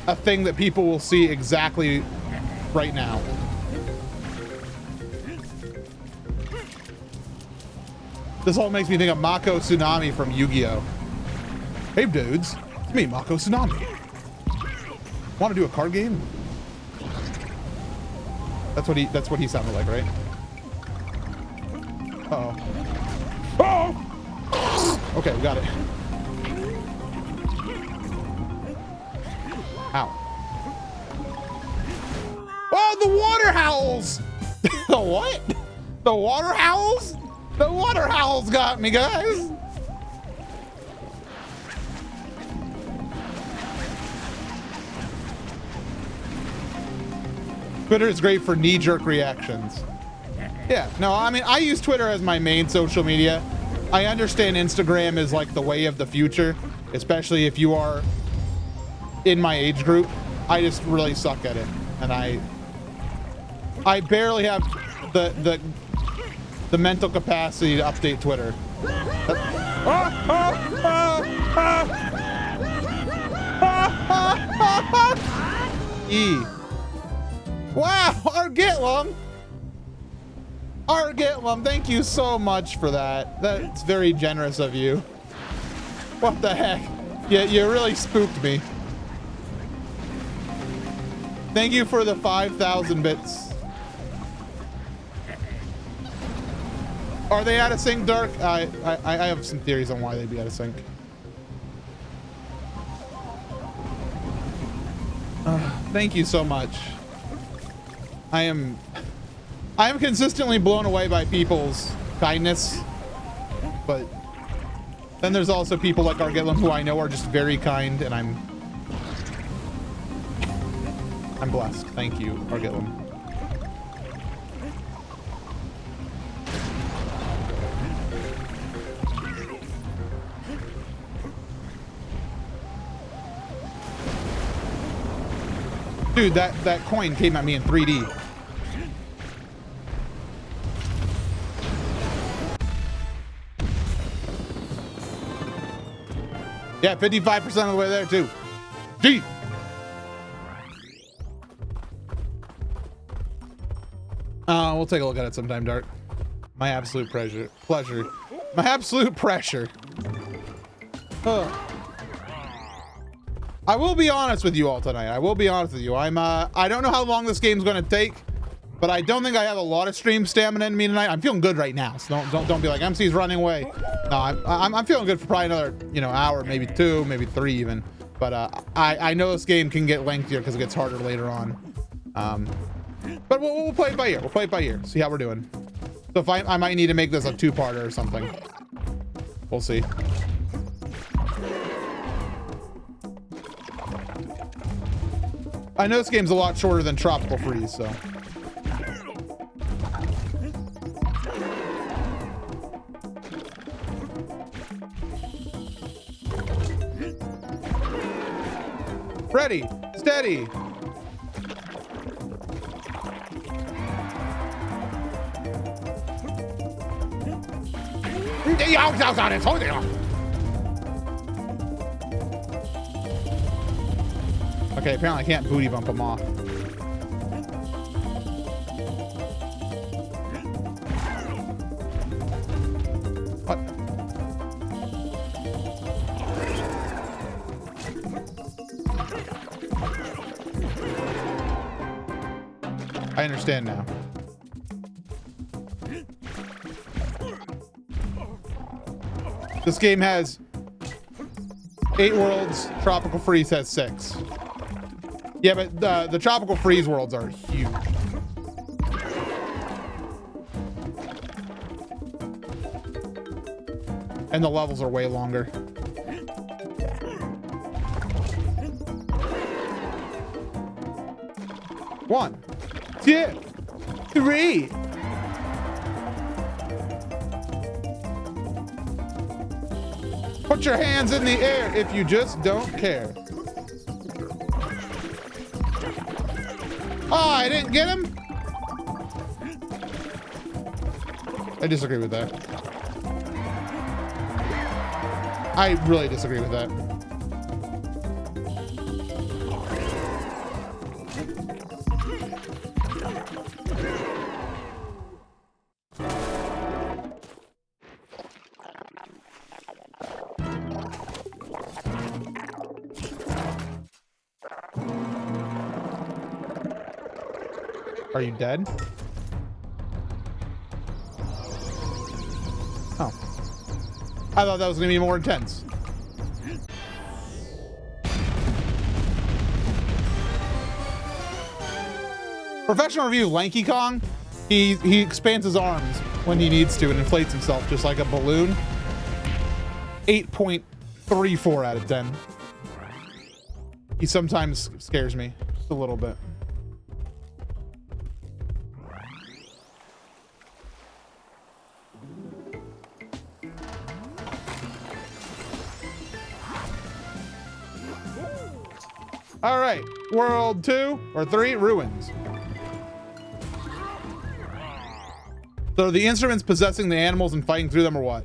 a thing that people will see exactly right now. This all makes me think of Mako Tsunami from Yu-Gi-Oh! Hey dudes, it's me, Mako Tsunami. Want to do a card game? That's what he sounded like, right? Uh-oh. Oh! Okay, we got it. Ow. Oh, the water howls! The what? The water howls? The water howls got me, guys! Twitter is great for knee-jerk reactions. Yeah, no, I mean, I use Twitter as my main social media. I understand Instagram is like the way of the future, especially if you are in my age group. I just really suck at it, and I barely have the mental capacity to update Twitter. E. Wow, Argitlum! Argitlum, thank you so much for that. That's very generous of you. What the heck? Yeah, you really spooked me. Thank you for the 5,000 bits. Are they out of sync, Dark? I have some theories on why they'd be out of sync. Thank you so much. I am consistently blown away by people's kindness, but then there's also people like Argitlum who I know are just very kind, and I'm blessed. Thank you, Argitlum. Dude, that coin came at me in 3D. Yeah, 55% of the way there too. Gee. We'll take a look at it sometime, Dart. My absolute pleasure. My absolute pressure. I will be honest with you all tonight. I will be honest with you. I don't know how long this game's gonna take, but I don't think I have a lot of stream stamina in me tonight. I'm feeling good right now, so don't be like MC's running away. No, I'm feeling good for probably another, you know, hour, maybe 2, maybe 3 even. But I know this game can get lengthier because it gets harder later on. But we'll play it by ear. We'll play it by ear. See how we're doing. So if I might need to make this a 2-parter or something. We'll see. I know this game's a lot shorter than Tropical Freeze, so. Ready, steady. Okay, apparently I can't booty bump him off. I understand now. This game has 8 worlds. Tropical Freeze has 6. Yeah, but the Tropical Freeze worlds are huge. And the levels are way longer. One, 2, 3. Put your hands in the air if you just don't care. Oh, I didn't get him? I disagree with that. I really disagree with that. Are you dead? Oh. I thought that was gonna be more intense. Professional review, Lanky Kong. He expands his arms when he needs to and inflates himself just like a balloon. 8.34 out of 10. He sometimes scares me just a little bit. All right, world 2 or 3, ruins. So the instruments possessing the animals and fighting through them or what?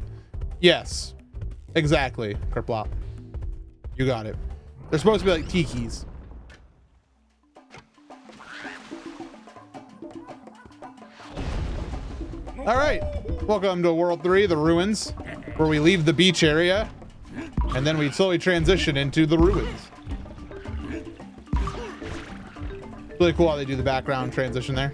Yes, exactly, Kerplop. You got it. They're supposed to be like tikis. All right, welcome to world 3, the ruins, where we leave the beach area and then we slowly transition into the ruins. Really cool how they do the background transition there.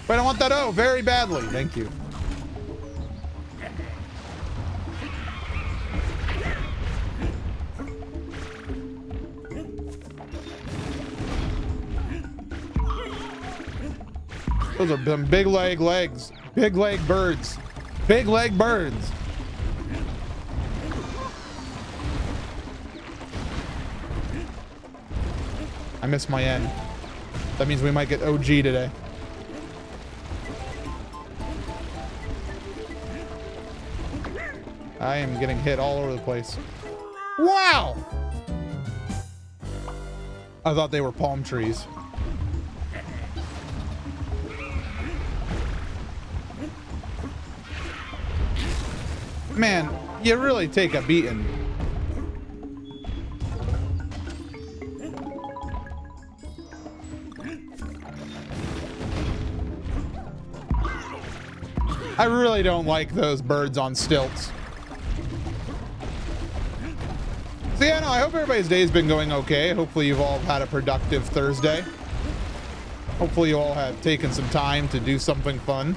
But I want that O very badly. Thank you. Those are big legs. Big leg birds. Big leg birds. I missed my end. That means we might get OG today. I am getting hit all over the place. Wow! I thought they were palm trees. Man, you really take a beating. I really don't like those birds on stilts. So yeah, no, I hope everybody's day has been going okay. Hopefully you've all had a productive Thursday. Hopefully you all have taken some time to do something fun.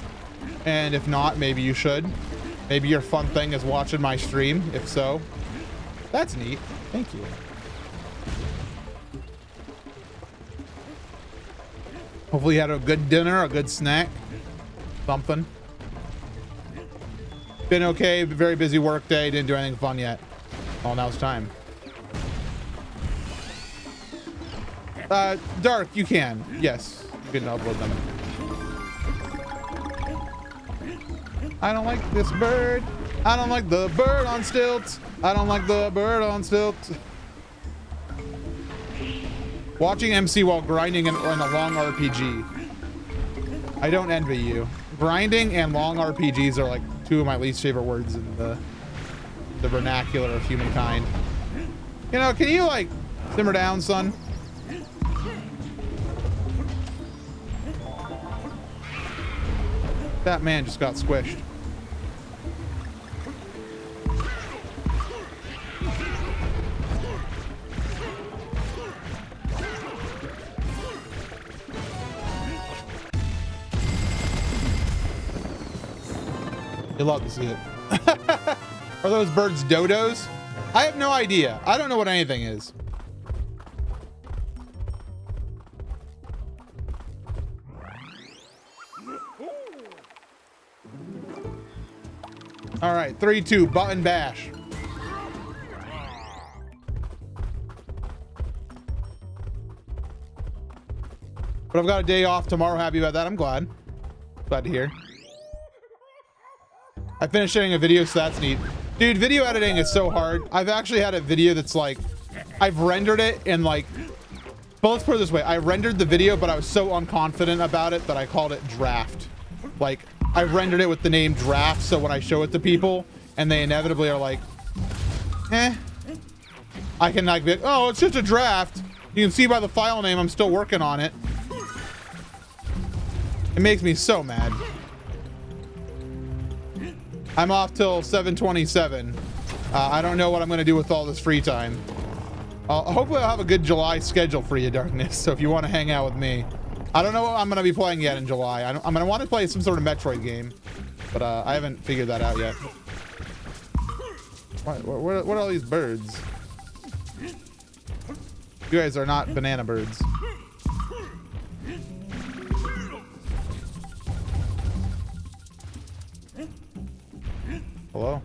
And if not, maybe you should. Maybe your fun thing is watching my stream. If so, that's neat. Thank you. Hopefully you had a good dinner, a good snack, something. Been okay, very busy work day. Didn't do anything fun yet. Well, now it's time. Dark, you can. Yes, you can upload them. I don't like this bird. I don't like the bird on stilts. I don't like the bird on stilts. Watching MC while grinding in a long RPG. I don't envy you. Grinding and long RPGs are like two of my least favorite words in the vernacular of humankind. You know, can you like simmer down, son? That man just got squished. You love to see it. Are those birds dodos? I have no idea. I don't know what anything is. All right, 3-2, button bash. But I've got a day off tomorrow. Happy about that. I'm glad. Glad to hear. I finished editing a video, so that's neat. Dude, video editing is so hard. I've actually had a video that's like, I've rendered it and like, but let's put it this way. I rendered the video, but I was so unconfident about it that I called it draft. Like, I rendered it with the name draft, so when I show it to people and they inevitably are like, eh, I can like be, oh, it's just a draft. You can see by the file name I'm still working on it. It makes me so mad. I'm off till 7/27. I don't know what I'm going to do with all this free time. Hopefully I'll have a good July schedule for you, Darkness. So if you want to hang out with me. I don't know what I'm going to be playing yet in July. I'm going to want to play some sort of Metroid game. But I haven't figured that out yet. What are all these birds? You guys are not banana birds. Hello?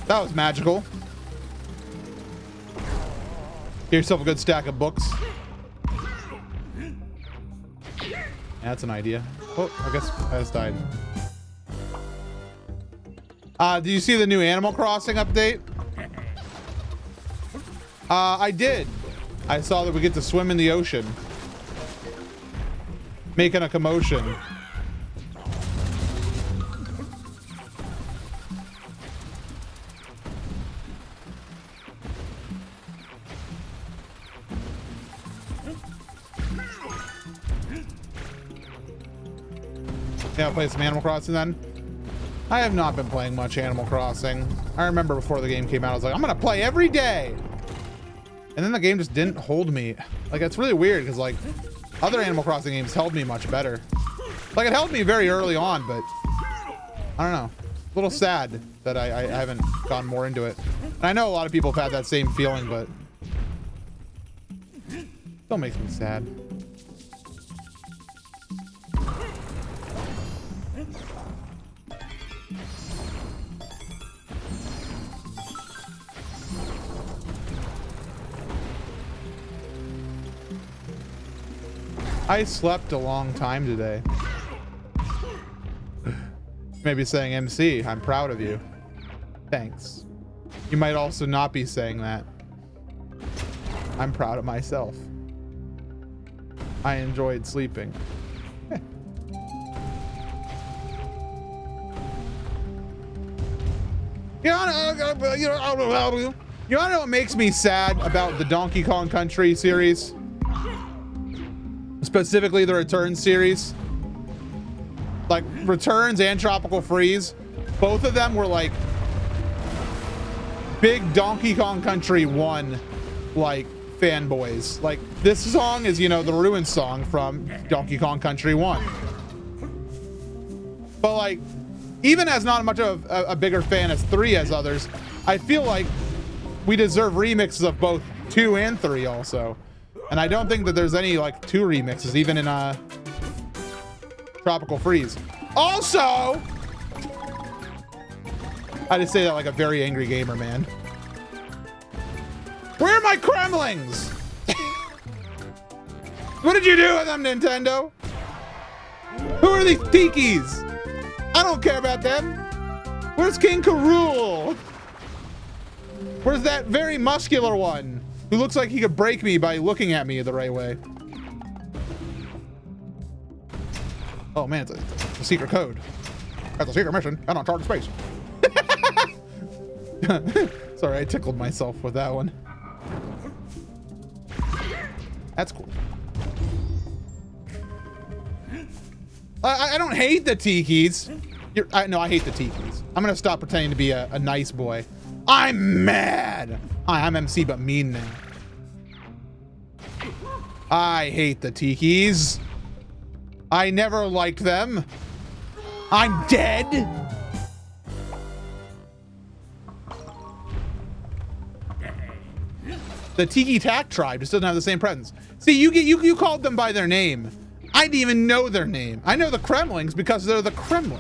That was magical. Get yourself a good stack of books. That's an idea. Oh, I guess I just died. Do you see the new Animal Crossing update? I did. I saw that we get to swim in the ocean. Making a commotion. Yeah, I'll play some Animal Crossing then. I have not been playing much Animal Crossing. I remember before the game came out, I was like, I'm gonna play every day. And then the game just didn't hold me. Like, it's really weird because like other Animal Crossing games held me much better. Like, it held me very early on, but I don't know. A little sad that I haven't gone more into it. And I know a lot of people have had that same feeling, but it still makes me sad. I slept a long time today. Maybe saying MC, I'm proud of you. Thanks. You might also not be saying that. I'm proud of myself. I enjoyed sleeping. You wanna know what makes me sad about the Donkey Kong Country series? Specifically the Returns series. Like Returns and Tropical Freeze, both of them were like big Donkey Kong Country 1 like fanboys. Like this song is, you know, the Ruin song from Donkey Kong Country 1. But like, even as not much of a bigger fan as 3 as others, I feel like we deserve remixes of both 2 and 3 also. And I don't think that there's any like 2 remixes, even in Tropical Freeze. Also, I just say that like a very angry gamer, man. Where are my Kremlings? What did you do with them, Nintendo? Who are these Tikis? I don't care about them. Where's King K. Rool? Where's that very muscular one who looks like he could break me by looking at me the right way? Oh man, it's a secret code. That's a secret mission and on target space. Sorry, I tickled myself with that one. That's cool. I don't hate the tikis. No, I hate the tikis. I'm gonna stop pretending to be a nice boy. I'm mad. Hi, I'm MC, but mean now. I hate the tikis. I never liked them. I'm dead. The Tiki Tac tribe just doesn't have the same presence. See, you called them by their name. I didn't even know their name. I know the Kremlings because they're the Kremlings.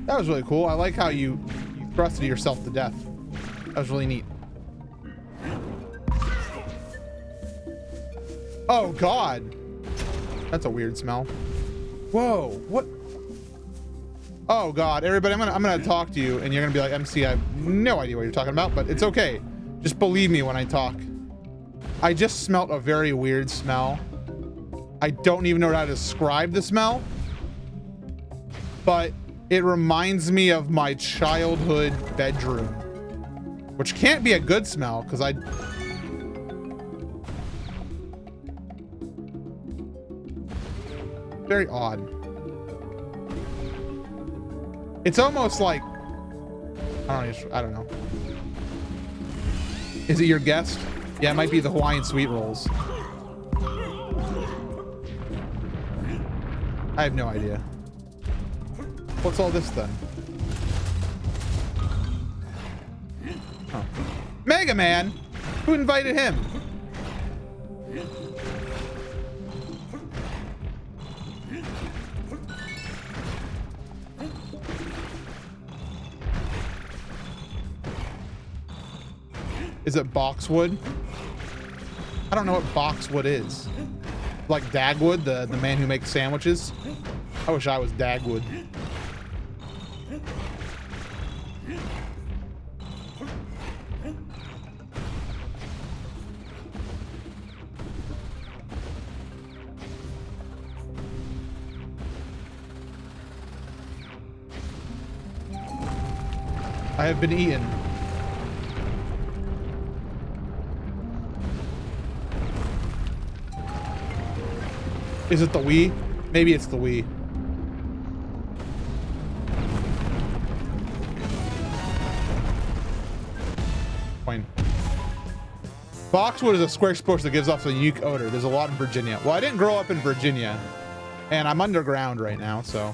That was really cool. I like how you thrusted yourself to death. That was really neat. Oh God, that's a weird smell. Whoa, what? Oh God, everybody, I'm gonna talk to you, and you're gonna be like, MC, I have no idea what you're talking about, but it's okay. Just believe me when I talk. I just smelt a very weird smell. I don't even know how to describe the smell, but it reminds me of my childhood bedroom, which can't be a good smell because very odd. It's almost like, I don't know. Is it your guest? Yeah, it might be the Hawaiian sweet rolls. I have no idea. What's all this then? Oh. Mega Man? Who invited him? Is it Boxwood? I don't know what Boxwood is. Like Dagwood, the man who makes sandwiches? I wish I was Dagwood. I have been eaten. Is it the Wii? Maybe it's the Wii. Fine. Boxwood is a square sports that gives off a unique odor. There's a lot in Virginia. Well, I didn't grow up in Virginia, and I'm underground right now, so.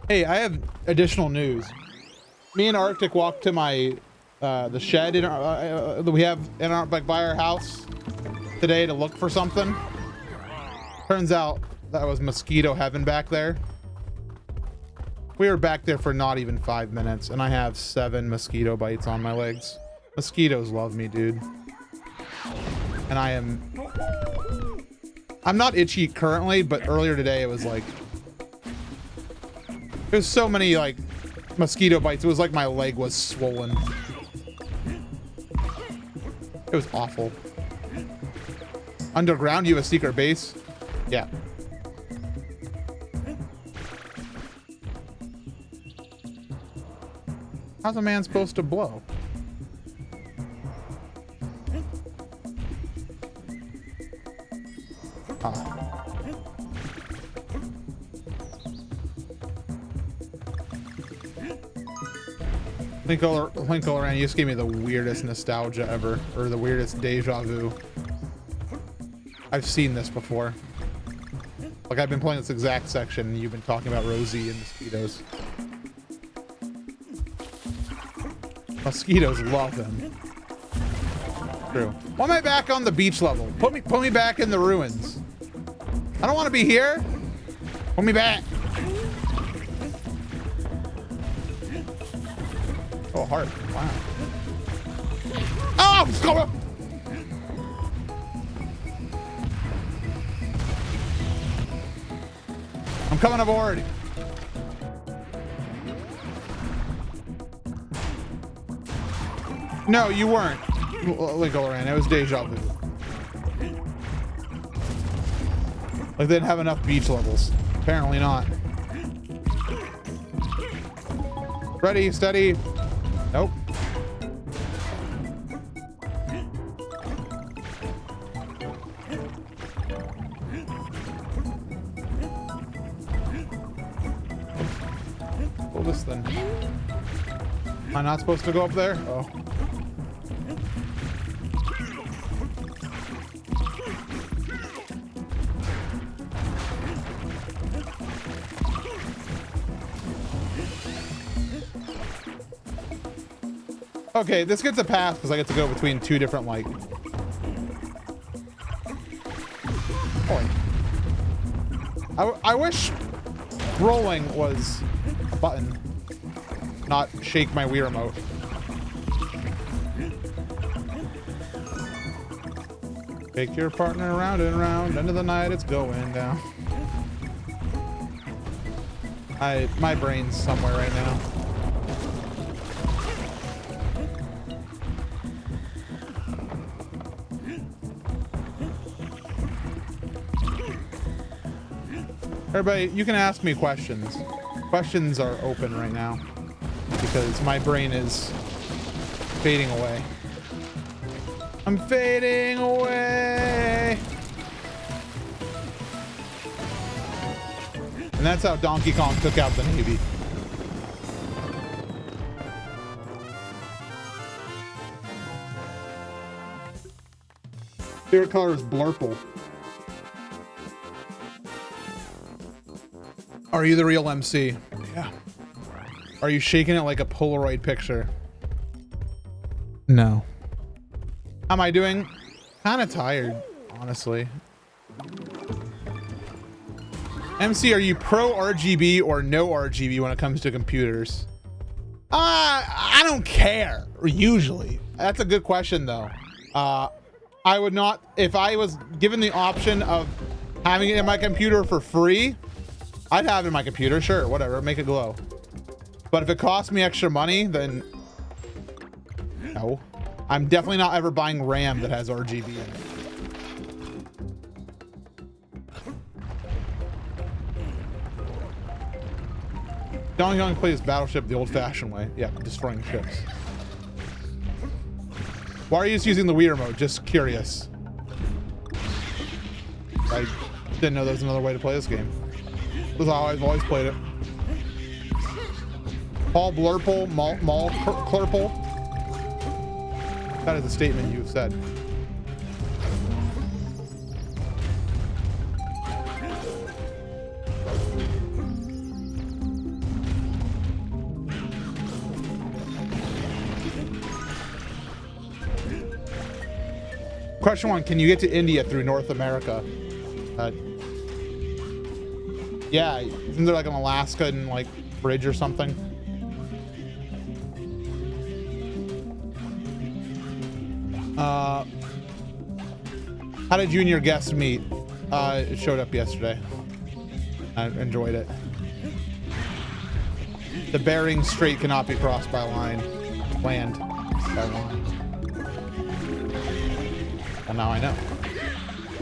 Hey, I have additional news. Me and Arctic walked to my the shed in our, that we have in our, like, by our house today to look for something. Turns out that was mosquito heaven back there. We were back there for not even 5 minutes, and I have 7 mosquito bites on my legs. Mosquitoes love me, dude. And I'm not itchy currently, but earlier today it was like, there's so many like mosquito bites. It was like my leg was swollen. It was awful. Underground, you have a secret base? Yeah. How's a man supposed to blow? Ah. Twinkle around, you just gave me the weirdest nostalgia ever, or the weirdest deja vu. I've seen this before. Like, I've been playing this exact section, and you've been talking about Rosie and mosquitoes. Mosquitoes love them. True. Why am I back on the beach level? Put me back in the ruins. I don't want to be here. Put me back. Oh, heart. Wow. Oh, stop. I'm I'm coming aboard. No, you weren't. Legoland. It was deja vu. Like they didn't have enough beach levels. Apparently not. Ready, steady. Nope. Pull this then. Am I not supposed to go up there? Oh. Okay, this gets a pass because I get to go between two different, like... Oh. I wish rolling was a button, not shake my Wii remote. Take your partner round and round, end of the night, it's going down. My brain's somewhere right now. Everybody, you can ask me questions. Questions are open right now because my brain is fading away. I'm fading away. And that's how Donkey Kong took out the Navy. Favorite color is Blurple. Are you the real MC? Yeah. Are you shaking it like a Polaroid picture? No. How am I doing? Kind of tired, honestly. MC, are you pro RGB or no RGB when it comes to computers? I don't care, usually. That's a good question, though. I would not, if I was given the option of having it in my computer for free, I'd have it in my computer, sure, whatever, make it glow. But if it costs me extra money, then no. I'm definitely not ever buying RAM that has RGB in it. Donkey Kong plays Battleship the old-fashioned way. Yeah, destroying ships. Why are you just using the Wii remote? Just curious. I didn't know there was another way to play this game. This is how I've always played it. Paul Blurple, Mall Clerple. That is a statement you've said. Question 1, can you get to India through North America? Yeah, isn't there like an Alaska and like bridge or something? How did you and your guest meet? It showed up yesterday. I enjoyed it. The Bering Strait cannot be crossed by land by line. And now I know.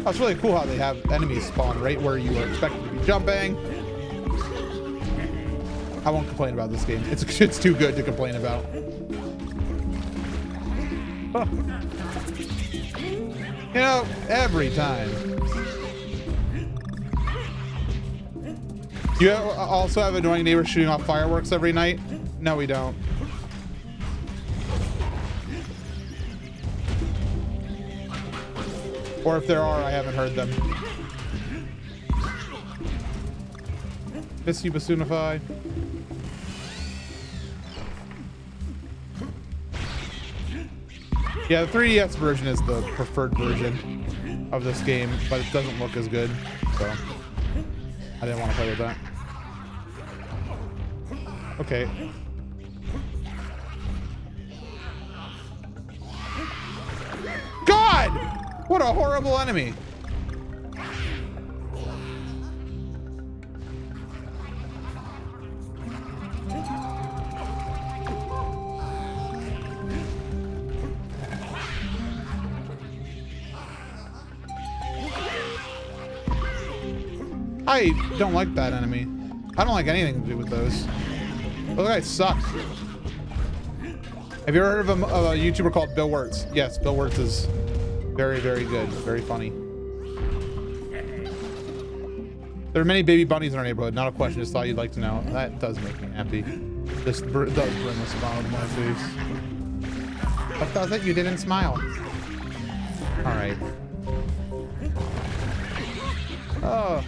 Oh, it's really cool how they have enemies spawn right where you are expected to be jumping. I won't complain about this game. It's too good to complain about. Huh. You know, every time. You also have annoying neighbors shooting off fireworks every night? No, we don't. Or if there are, I haven't heard them. Miss you, Basoonify. Yeah, the 3DS version is the preferred version of this game, but it doesn't look as good, so I didn't want to play with that. Okay. God! What a horrible enemy. I don't like that enemy. I don't like anything to do with those. Those guys suck. Have you ever heard of a YouTuber called Bill Wirtz? Yes, Bill Wirtz is very, very good. Very funny. There are many baby bunnies in our neighborhood. Not a question. Just thought you'd like to know. That does make me happy. This does bring a smile to my face. What does it? You didn't smile. All right. Oh,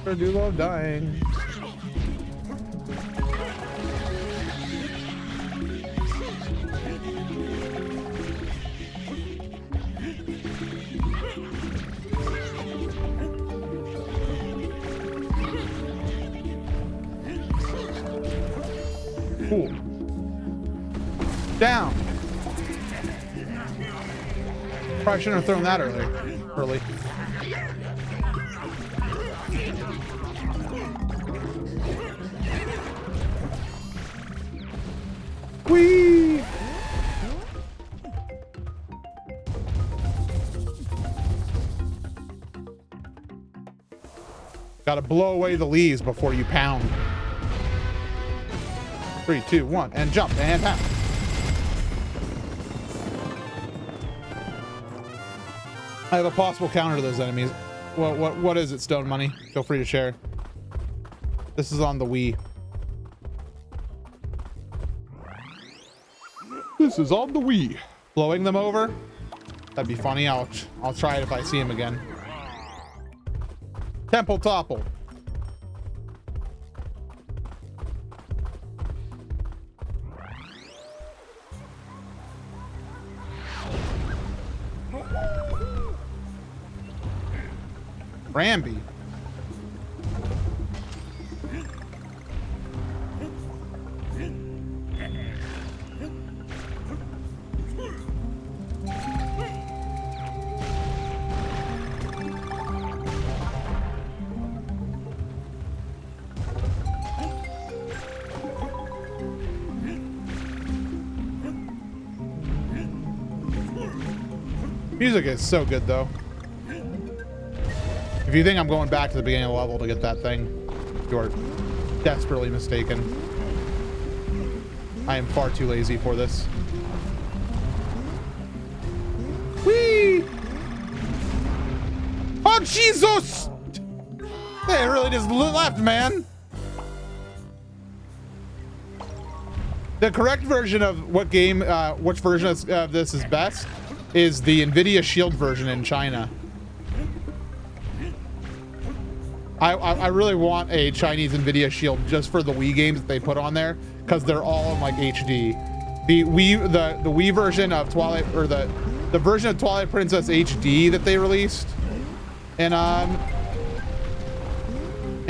I do love dying. Cool. Down. Probably shouldn't have thrown that early. Whee! Gotta blow away the leaves before you pound. 3, 2, 1, and jump and pound. I have a possible counter to those enemies. What is it, Stone Money? Feel free to share. This is on the Wii. This is on the Wii. Blowing them over? That'd be funny. I'll try it if I see him again. Temple Topple. Rambi. Music is so good though. If you think I'm going back to the beginning of the level to get that thing, you are desperately mistaken. I am far too lazy for this. Whee! Oh, Jesus! They really just left, man. The correct version of what game, which version of this is best, is the NVIDIA Shield version in China. I really want a Chinese NVIDIA Shield just for the Wii games that they put on there, because they're all in like HD. The Wii version of Twilight, or the version of Twilight Princess HD that they released in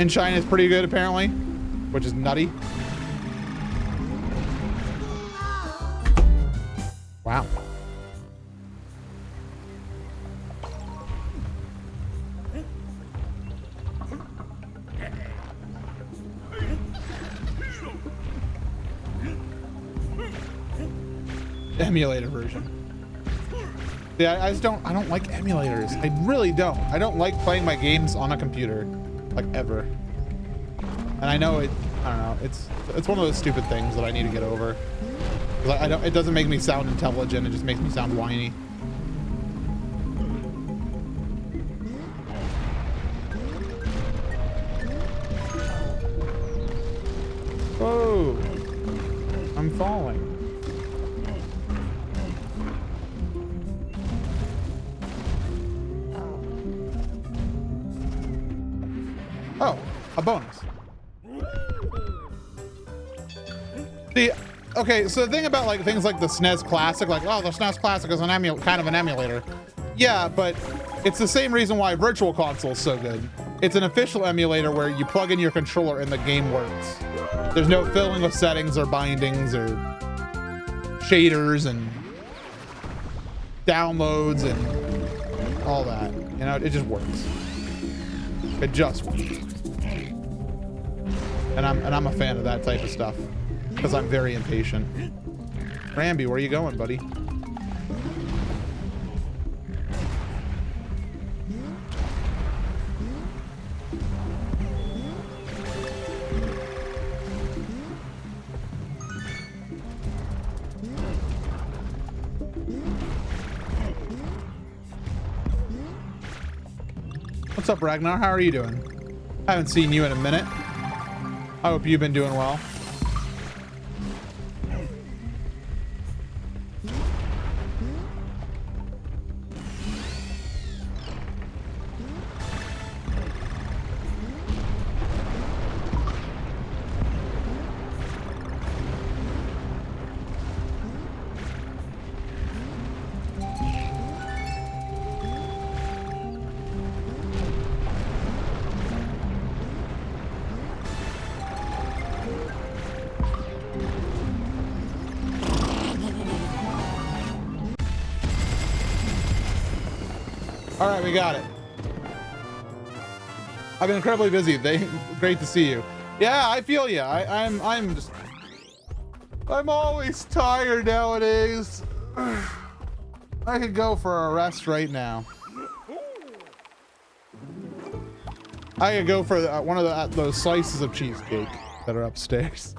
China is pretty good apparently, which is nutty. Wow. Emulator version. Yeah, I don't like emulators. I really don't. I don't like playing my games on a computer, like ever. And I know I don't know. It's one of those stupid things that I need to get over. It doesn't make me sound intelligent. It just makes me sound whiny. Whoa! I'm falling. Oh, a bonus. See, okay, so the thing about like things like the SNES Classic, like, oh, the SNES Classic is kind of an emulator. Yeah, but it's the same reason why Virtual Console is so good. It's an official emulator where you plug in your controller and the game works. There's no filling of settings or bindings or shaders and downloads and all that. You know, it just works. It just works. And I'm a fan of that type of stuff because I'm very impatient. Rambi, where are you going, buddy? What's up, Ragnar? How are you doing? Haven't seen you in a minute. I hope you've been doing well. All right, we got it. I've been incredibly busy. Great to see you. Yeah, I feel you. I'm always tired nowadays. I could go for a rest right now. I could go for one of those slices of cheesecake that are upstairs.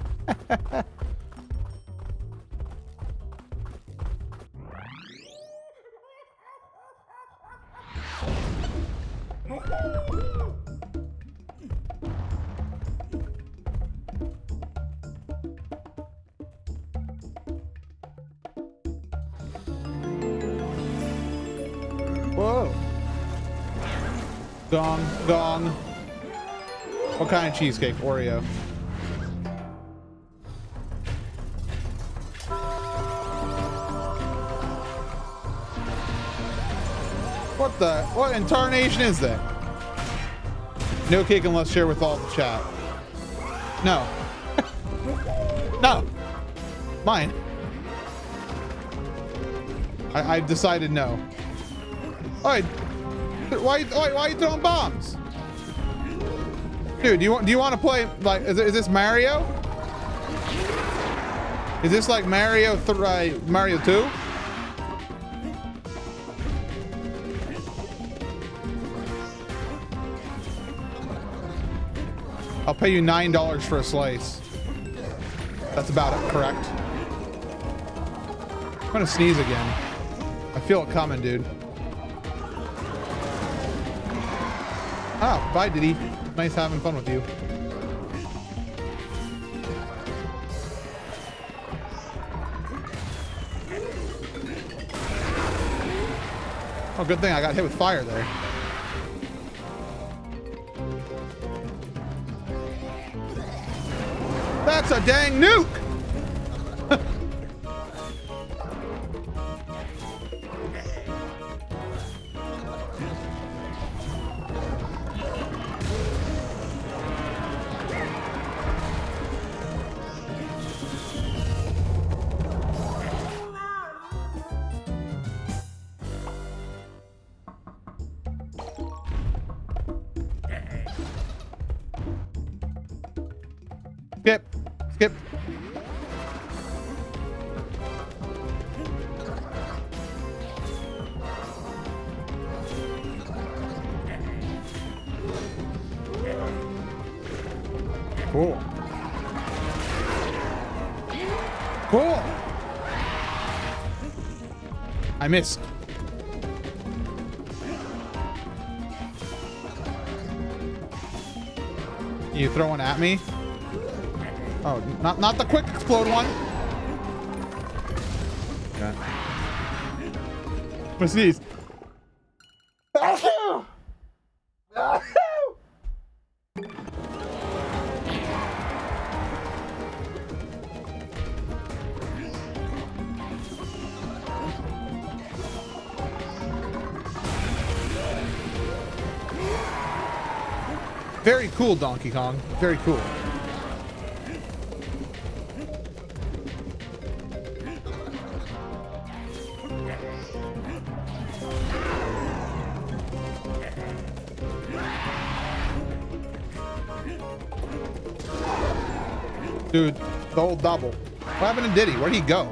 Whoa. Gong, gong. What kind of cheesecake? Oreo. What in tarnation is that? No cake unless shared with all the chat. No. No. Mine. I decided no. Alright. Why are you throwing bombs? Dude, do you want to play like is this Mario? Is this like Mario 2? I'll pay you $9 for a slice. That's about it, correct? I'm gonna sneeze again. I feel it coming, dude. Oh, bye, Diddy. Nice having fun with you. Oh, good thing I got hit with fire there. That's a dang nuke! Skip. Cool. Cool. I missed. You throwing at me? Oh, not the quick explode one. Okay. I'm gonna sneeze. Very cool, Donkey Kong. Very cool. Dude, the old double. What happened to Diddy? Where'd he go?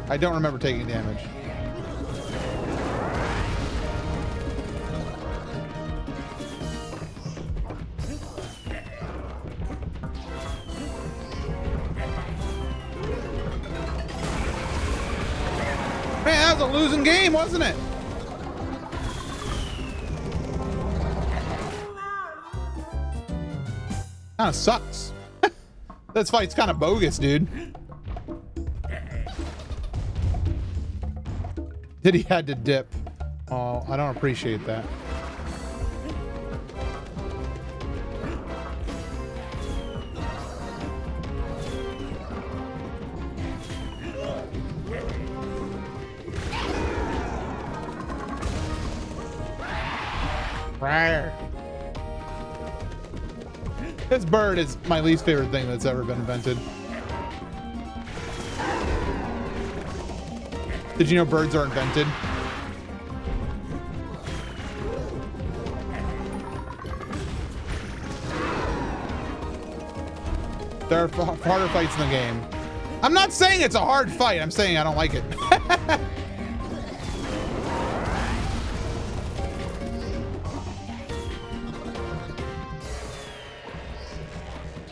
I don't remember taking damage. Man, that was a losing game, wasn't it? Kind of sucks. This fight's kind of bogus, dude. Diddy had to dip. Oh, I don't appreciate that. Rawr. This bird is my least favorite thing that's ever been invented. Did you know birds are invented? There are harder fights in the game. I'm not saying it's a hard fight. I'm saying I don't like it.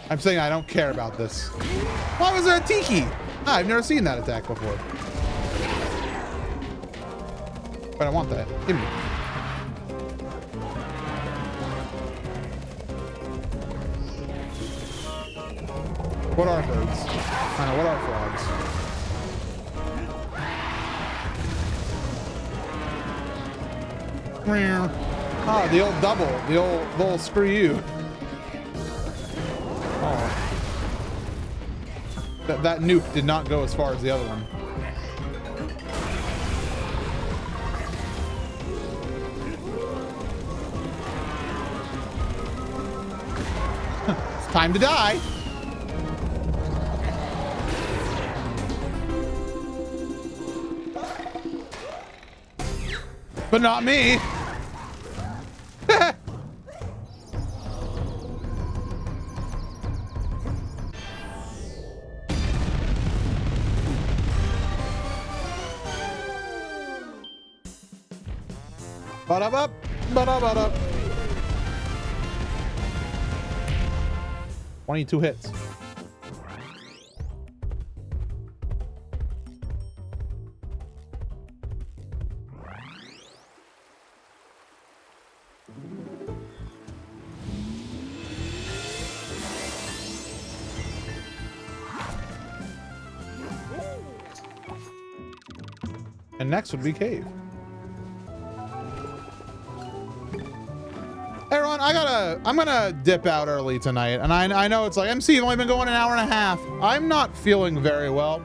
I'm saying I don't care about this. Why was there a tiki? Ah, I've never seen that attack before. But I want that. Give me. What are birds? I know, what are frogs? Oh, the old double. The old screw you. Oh. That nuke did not go as far as the other one. It's time to die. But not me. Ba-da-ba, ba-da-ba-da. 22 hits. And next would be cave. Hey Ron, I'm gonna dip out early tonight, and I know it's like, MC, you've only been going an hour and a half. I'm not feeling very well.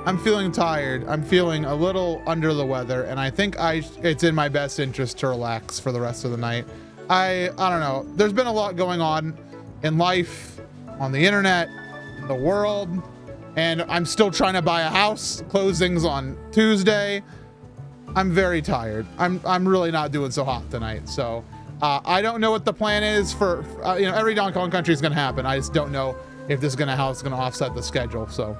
I'm feeling tired. I'm feeling a little under the weather, and I think it's in my best interest to relax for the rest of the night. I don't know. There's been a lot going on in life, on the internet, in the world, and I'm still trying to buy a house. Closings on Tuesday. I'm very tired. I'm really not doing so hot tonight, so. I don't know what the plan is for, every Donkey Kong Country is going to happen. I just don't know if this is going to, how it's going to offset the schedule. So,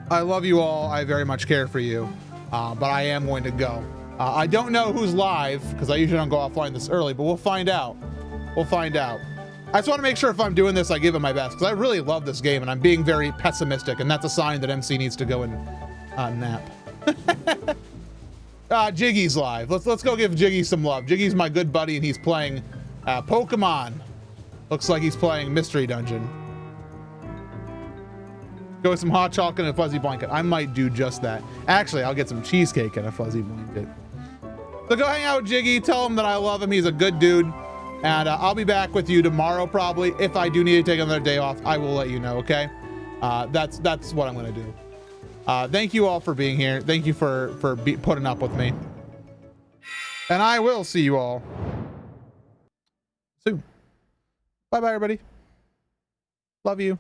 I love you all. I very much care for you. But I am going to go. I don't know who's live because I usually don't go offline this early, but we'll find out. We'll find out. I just want to make sure if I'm doing this, I give it my best because I really love this game and I'm being very pessimistic, and that's a sign that MC needs to go and nap. Jiggy's live. Let's go give Jiggy some love. Jiggy's my good buddy, and he's playing Pokemon. Looks like he's playing Mystery Dungeon. Go with some hot chocolate and a fuzzy blanket. I might do just that. Actually, I'll get some cheesecake and a fuzzy blanket. So go hang out with Jiggy. Tell him that I love him. He's a good dude. And I'll be back with you tomorrow, probably. If I do need to take another day off, I will let you know, okay? That's what I'm going to do. Thank you all for being here. Thank you for putting up with me. And I will see you all soon. Bye-bye, everybody. Love you.